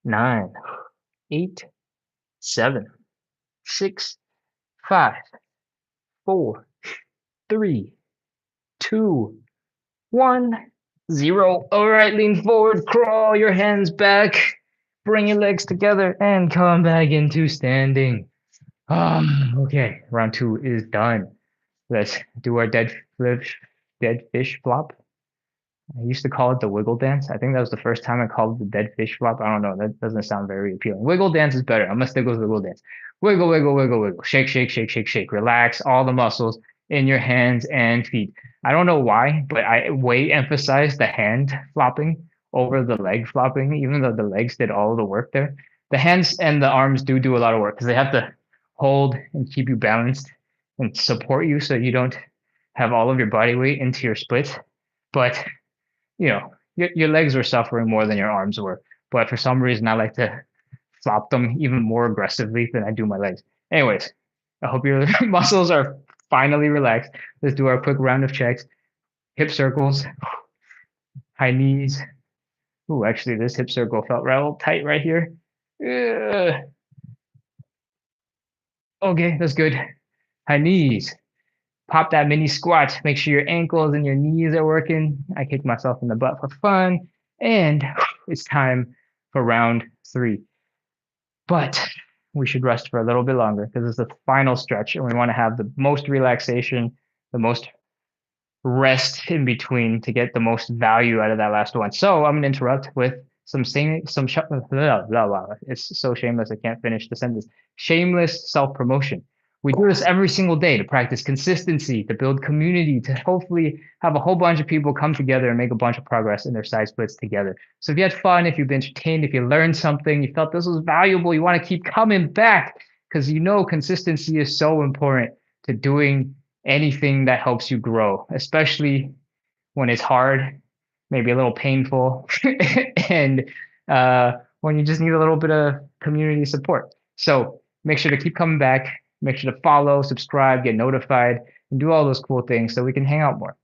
9, 8, 7, 6, 5, 4, 3, 2, 1, 0. All right, lean forward, crawl your hands back, bring your legs together, and come back into standing. Okay, round 2 is done. Let's do our dead fish flop. I used to call it the wiggle dance. I think that was the first time I called it the dead fish flop. I don't know. That doesn't sound very appealing. Wiggle dance is better. I'm gonna stick with wiggle dance. Wiggle, wiggle, wiggle, wiggle. Shake, shake, shake, shake, shake. Relax all the muscles in your hands and feet. I don't know why, but I way emphasize the hand flopping over the leg flopping, even though the legs did all the work there. The hands and the arms do a lot of work because they have to hold and keep you balanced and support you so you don't have all of your body weight into your splits. But your legs were suffering more than your arms were. But for some reason, I like to flop them even more aggressively than I do my legs. Anyways, I hope your muscles are finally relaxed. Let's do our quick round of checks. Hip circles, high knees. Ooh, actually, this hip circle felt real tight right here. Okay, that's good. High knees. Pop that mini squat. Make sure your ankles and your knees are working. I kick myself in the butt for fun. And it's time for round 3. But we should rest for a little bit longer because it's the final stretch and we want to have the most relaxation, the most rest in between to get the most value out of that last one. So I'm going to interrupt with it's so shameless I can't finish the sentence. Shameless self-promotion. We do this every single day to practice consistency, to build community, to hopefully have a whole bunch of people come together and make a bunch of progress in their side splits together. So if you had fun, if you've been entertained, if you learned something, you felt this was valuable, you want to keep coming back because consistency is so important to doing anything that helps you grow, especially when it's hard, maybe a little painful, and when you just need a little bit of community support. So make sure to keep coming back. Make sure to follow, subscribe, get notified, and do all those cool things so we can hang out more.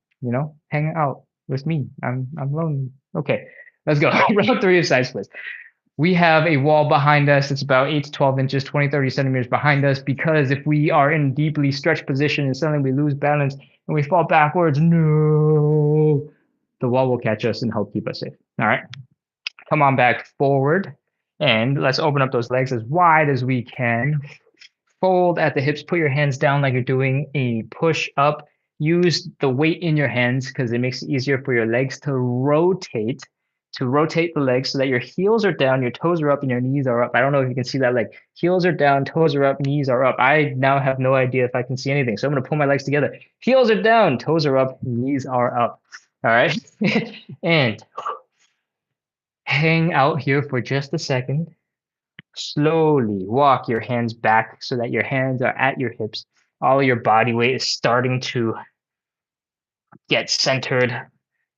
Hang out with me. I'm lonely. Okay, let's go. Round 3 of side splits. we have a wall behind us. It's about 8 to 12 inches, 20, 30 centimeters behind us, because if we are in deeply stretched position and suddenly we lose balance and we fall backwards, no, the wall will catch us and help keep us safe. All right. Come on back forward and let's open up those legs as wide as we can. Fold at the hips, put your hands down like you're doing a push up. Use the weight in your hands because it makes it easier for your legs to rotate the legs so that your heels are down, your toes are up, and your knees are up. I don't know if you can see that, like heels are down, toes are up, knees are up. I now have no idea if I can see anything. So I'm going to pull my legs together. Heels are down, toes are up, knees are up. All right. And hang out here for just a second. Slowly walk your hands back so that your hands are at your hips. All of your body weight is starting to get centered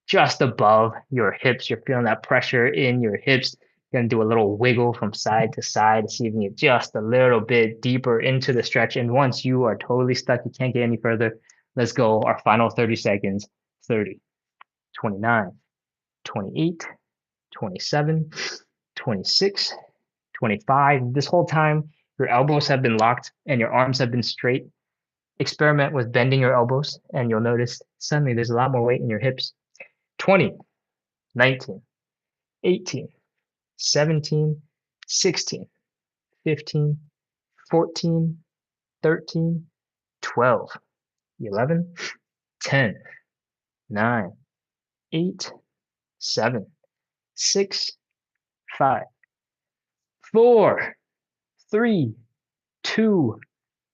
just above your hips. You're feeling that pressure in your hips. You're going to do a little wiggle from side to side, see if you can get just a little bit deeper into the stretch. And once you are totally stuck, you can't get any further, let's go our final 30 seconds. 30, 29, 28, 27, 26, 25. This whole time, your elbows have been locked and your arms have been straight. Experiment with bending your elbows, and you'll notice suddenly there's a lot more weight in your hips. 20, 19, 18, 17, 16, 15, 14, 13, 12, 11, 10, 9, 8, 7, 6, 5, 4, 3, 2,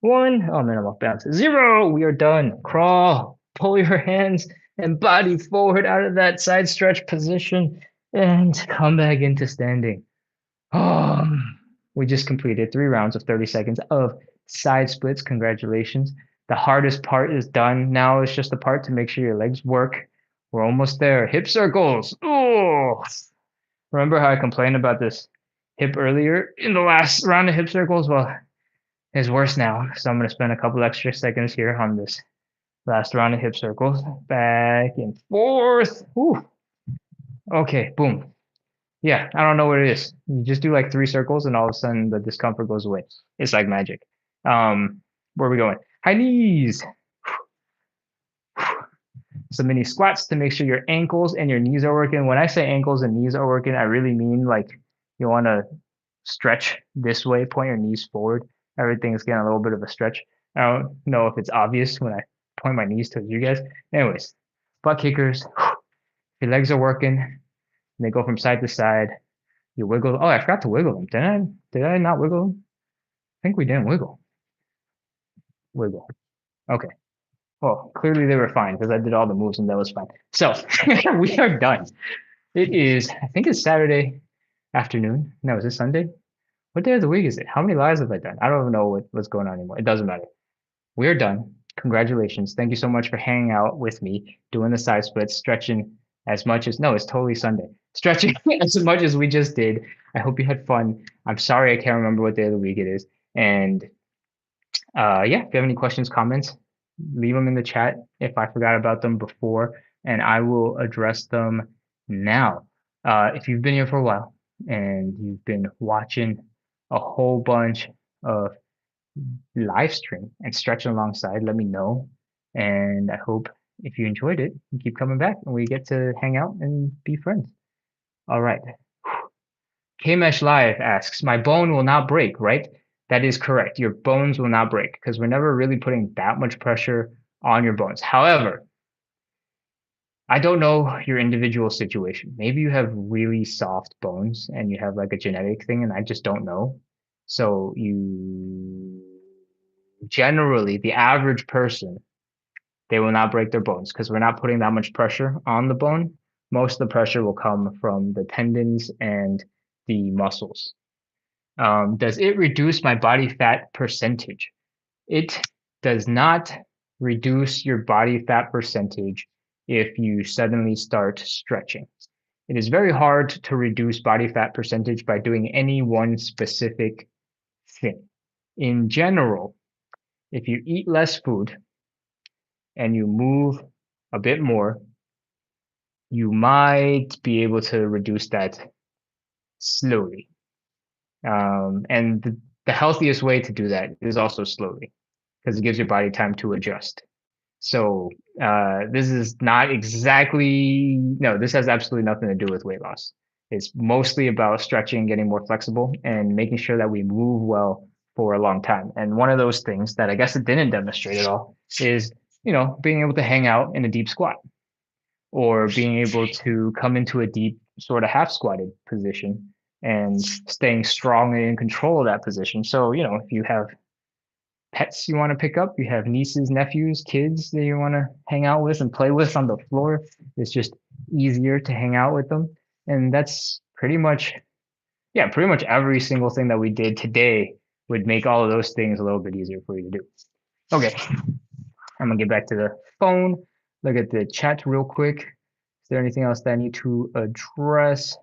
1. Oh man, I'm off balance. 0. We are done. Crawl. Pull your hands and body forward out of that side stretch position and come back into standing. Oh, we just completed 3 rounds of 30 seconds of side splits. Congratulations. The hardest part is done. Now it's just the part to make sure your legs work. We're almost there. Hip circles. Oh, remember how I complained about this hip earlier in the last round of hip circles? Well, it's worse now. So I'm going to spend a couple extra seconds here on this last round of hip circles. Back and forth. Whew. Okay, boom. Yeah, I don't know what it is. You just do like 3 circles and all of a sudden the discomfort goes away. It's like magic. Where are we going? High knees. Some mini squats to make sure your ankles and your knees are working. When I say ankles and knees are working, I really mean like you want to stretch this way, point your knees forward. Everything's getting a little bit of a stretch. I don't know if it's obvious when I point my knees towards you guys. Anyways, butt kickers. Your legs are working. And they go from side to side. You wiggle. Oh, I forgot to wiggle them. Did I not wiggle them? I think we didn't wiggle. Wiggle. Okay. Well, clearly they were fine because I did all the moves and that was fine. So we are done. It is, I think it's Saturday afternoon. No, is it Sunday? What day of the week is it? How many lives have I done? I don't even know what's going on anymore. It doesn't matter. We're done. Congratulations. Thank you so much for hanging out with me, doing the side splits, stretching as much as, no, it's totally Sunday. Stretching as much as we just did. I hope you had fun. I'm sorry I can't remember what day of the week it is. And yeah, if you have any questions, comments, leave them in the chat if I forgot about them before, and I will address them now. If you've been here for a while and you've been watching a whole bunch of live stream and stretching alongside, let me know. And I hope if you enjoyed it, you keep coming back and we get to hang out and be friends. All right. Kmesh Live asks, my bone will not break, right? That is correct. Your bones will not break because we're never really putting that much pressure on your bones. However, I don't know your individual situation. Maybe you have really soft bones and you have like a genetic thing and I just don't know. So you generally, the average person, they will not break their bones because we're not putting that much pressure on the bone. Most of the pressure will come from the tendons and the muscles. Does it reduce my body fat percentage? It does not reduce your body fat percentage if you suddenly start stretching. It is very hard to reduce body fat percentage by doing any one specific thing. In general, if you eat less food and you move a bit more, you might be able to reduce that slowly. And the healthiest way to do that is also slowly because it gives your body time to adjust. So this is not exactly, no, this has absolutely nothing to do with weight loss. It's mostly about stretching, getting more flexible, and making sure that we move well for a long time. And one of those things that I guess it didn't demonstrate at all is, being able to hang out in a deep squat or being able to come into a deep sort of half squatted position and staying strong and in control of that position. So, if you have pets you want to pick up, you have nieces, nephews, kids that you want to hang out with and play with on the floor, it's just easier to hang out with them. And that's pretty much, yeah, pretty much every single thing that we did today would make all of those things a little bit easier for you to do. Okay, I'm gonna get back to the phone, look at the chat real quick. Is there anything else that I need to address?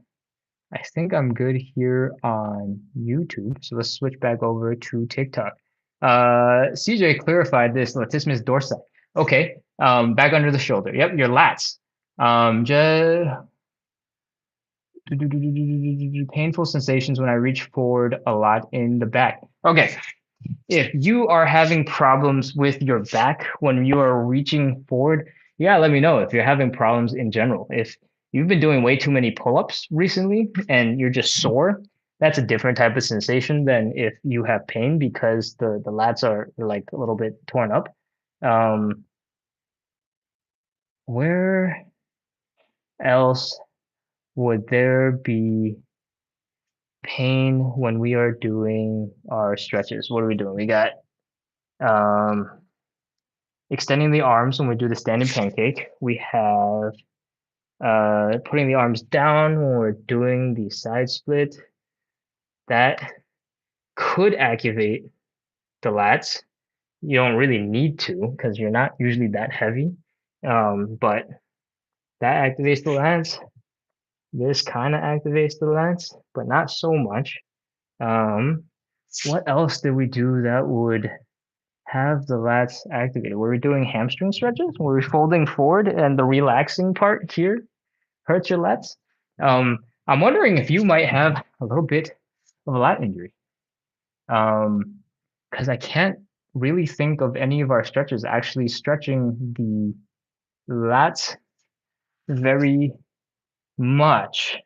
I think I'm good here on YouTube. So let's switch back over to TikTok. CJ clarified this latissimus dorsi. Okay, back under the shoulder. Yep, your lats. Just painful sensations when I reach forward a lot in the back. Okay, if you are having problems with your back when you are reaching forward, yeah, let me know if you're having problems in general. If you've been doing way too many pull-ups recently and you're just sore, that's a different type of sensation than if you have pain because the lats are like a little bit torn up. Where else would there be pain when we are doing our stretches? What are we doing? We got um extending the arms when we do the standing pancake. We have putting the arms down when we're doing the side split. That could activate the lats. You don't really need to because you're not usually that heavy. But that activates the lats. This kind of activates the lats, but not so much. Um, what else did we do that would have the lats activated? Were we doing hamstring stretches? Were we folding forward and the relaxing part here hurts your lats? I'm wondering if you might have a little bit of a lat injury. Because I can't really think of any of our stretches actually stretching the lats very much.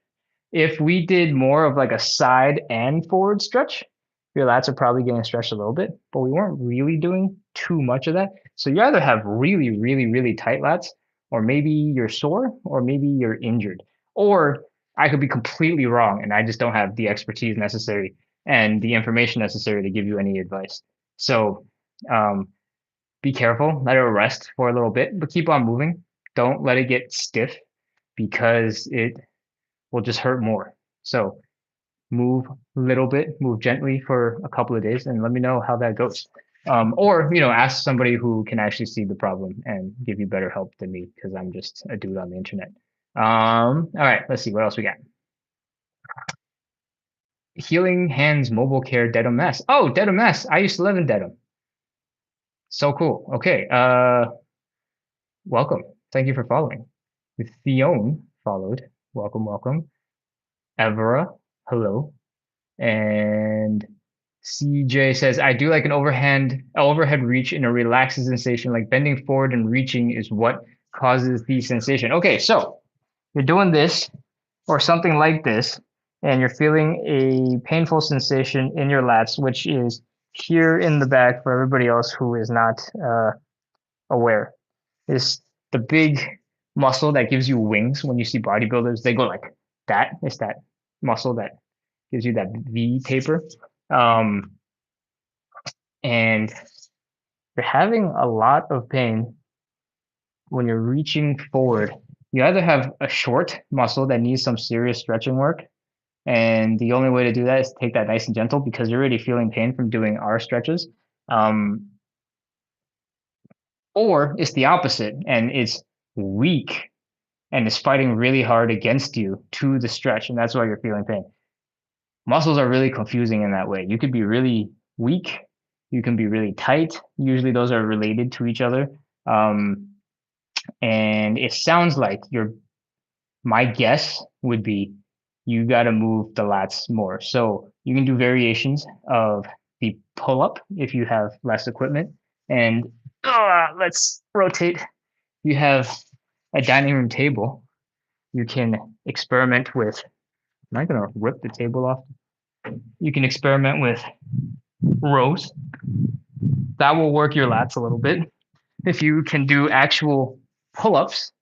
If we did more of like a side and forward stretch, your lats are probably getting stretched a little bit, but we weren't really doing too much of that. So you either have really, really, really tight lats, or maybe you're sore, or maybe you're injured. Or I could be completely wrong and I just don't have the expertise necessary and the information necessary to give you any advice. So um, be careful, let it rest for a little bit, but keep on moving. Don't let it get stiff because it will just hurt more. So move a little bit, move gently for a couple of days, and let me know how that goes. Or ask somebody who can actually see the problem and give you better help than me because I'm just a dude on the internet. All right, let's see what else we got. Healing Hands Mobile Care Dedham, Mass. Oh, Dedham, Mass. I used to live in Dedham. So cool. Okay. Welcome. Thank you for following. Theone followed. Welcome, welcome. Evera, hello. And CJ says, I do like an overhead reach in a relaxed sensation, like bending forward and reaching is what causes the sensation. Okay, so you're doing this or something like this, and you're feeling a painful sensation in your lats, which is here in the back for everybody else who is not aware. Is the big muscle that gives you wings when you see bodybuilders, they go like that. It's that muscle that gives you that V taper. Um, and you're having a lot of pain when you're reaching forward. You either have a short muscle that needs some serious stretching work, and the only way to do that is to take that nice and gentle because you're already feeling pain from doing our stretches. Um, or it's the opposite, and it's weak and is fighting really hard against you to the stretch, and that's why you're feeling pain. Muscles are really confusing in that way. You could be really weak, you can be really tight. Usually those are related to each other. And it sounds like my guess would be you got to move the lats more. So you can do variations of the pull up if you have less equipment. And let's rotate. You have a dining room table. You can experiment with. Am I going to rip the table off? You can experiment with rows. That will work your lats a little bit. If you can do actual pull ups,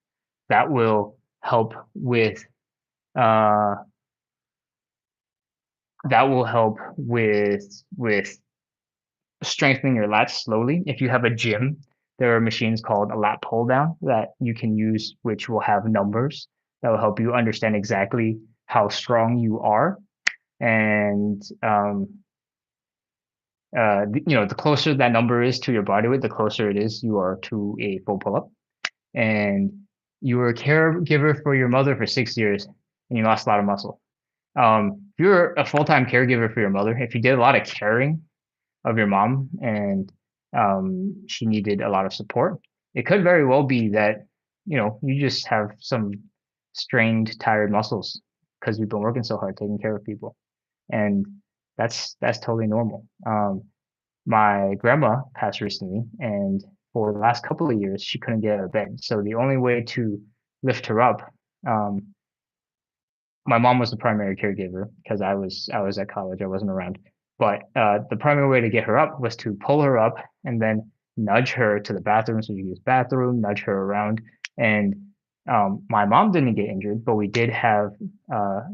that will help with uh, with strengthening your lats slowly. If you have a gym, there are machines called a lat pull down that you can use, which will have numbers that will help you understand exactly how strong you are. And the closer that number is to your body weight, the closer it is you are to a full pull up. And you were a caregiver for your mother for 6 years, and you lost a lot of muscle. If you're a full-time caregiver for your mother, if you did a lot of caring of your mom and she needed a lot of support, it could very well be that you just have some strained, tired muscles because you've been working so hard taking care of people, and that's totally normal. My grandma passed recently, and for the last couple of years, she couldn't get out of bed. So the only way to lift her up, um, my mom was the primary caregiver because I was at college, I wasn't around. But the primary way to get her up was to pull her up and then nudge her to the bathroom so she could use the bathroom, nudge her around. And my mom didn't get injured, but we did have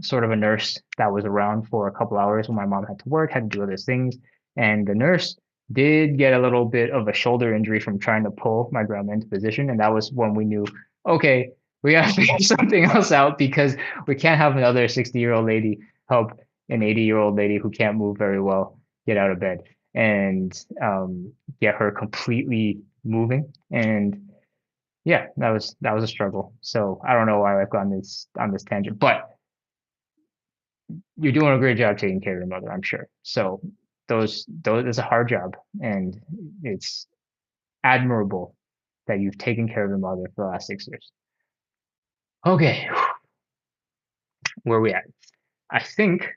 sort of a nurse that was around for a couple hours when my mom had to work, had to do other things. And the nurse did get a little bit of a shoulder injury from trying to pull my grandma into position. And that was when we knew, okay, we got to figure something else out because we can't have another 60-year-old lady help an 80-year-old lady who can't move very well get out of bed and get her completely moving. And yeah, that was a struggle. So I don't know why I've gone on this tangent, but you're doing a great job taking care of your mother, I'm sure. So those is a hard job, and it's admirable that you've taken care of your mother for the last 6 years. Okay, where are we at? I think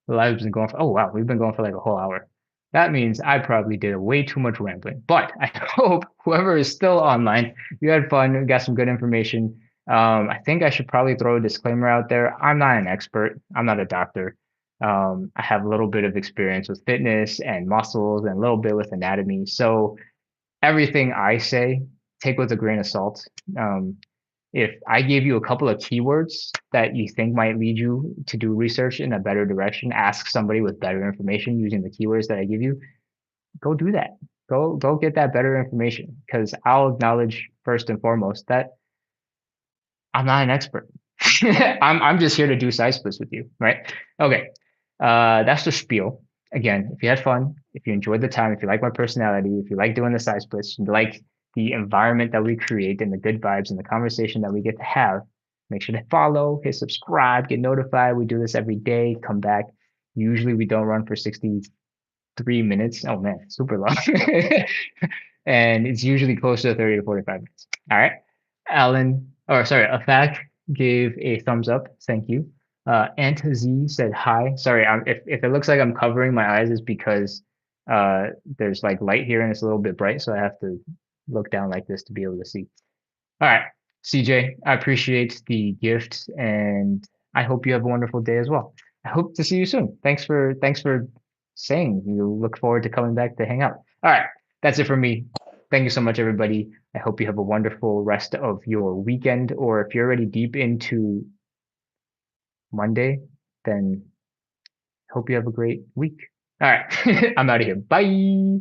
the live's been going for, oh wow, we've been going for like a whole hour. That means I probably did way too much rambling, but I hope whoever is still online, you had fun, you got some good information. I think I should probably throw a disclaimer out there. I'm not an expert. I'm not a doctor. I have a little bit of experience with fitness and muscles and a little bit with anatomy. So everything I say, take with a grain of salt. If I gave you a couple of keywords that you think might lead you to do research in a better direction, ask somebody with better information using the keywords that I give you, go do that. Go get that better information because I'll acknowledge first and foremost that I'm not an expert. I'm just here to do side splits with you, right? Okay. That's the spiel. Again, if you had fun, if you enjoyed the time, if you like my personality, if you like doing the side splits, you like the environment that we create and the good vibes and the conversation that we get to have, make sure to follow, hit subscribe, get notified. We do this every day. Come back. Usually we don't run for 63 minutes. Oh man, super long. And it's usually closer to 30 to 45 minutes. All right. Afak gave a thumbs up. Thank you. Ant Z said hi. Sorry, if it looks like I'm covering my eyes, is because there's like light here and it's a little bit bright, so I have to look down like this to be able to see. All right, CJ, I appreciate the gift, and I hope you have a wonderful day as well. I hope to see you soon. Thanks for saying you look forward to coming back to hang out. All right, that's it for me. Thank you so much, everybody. I hope you have a wonderful rest of your weekend, or if you're already deep into Monday, then hope you have a great week. All right, I'm out of here. Bye.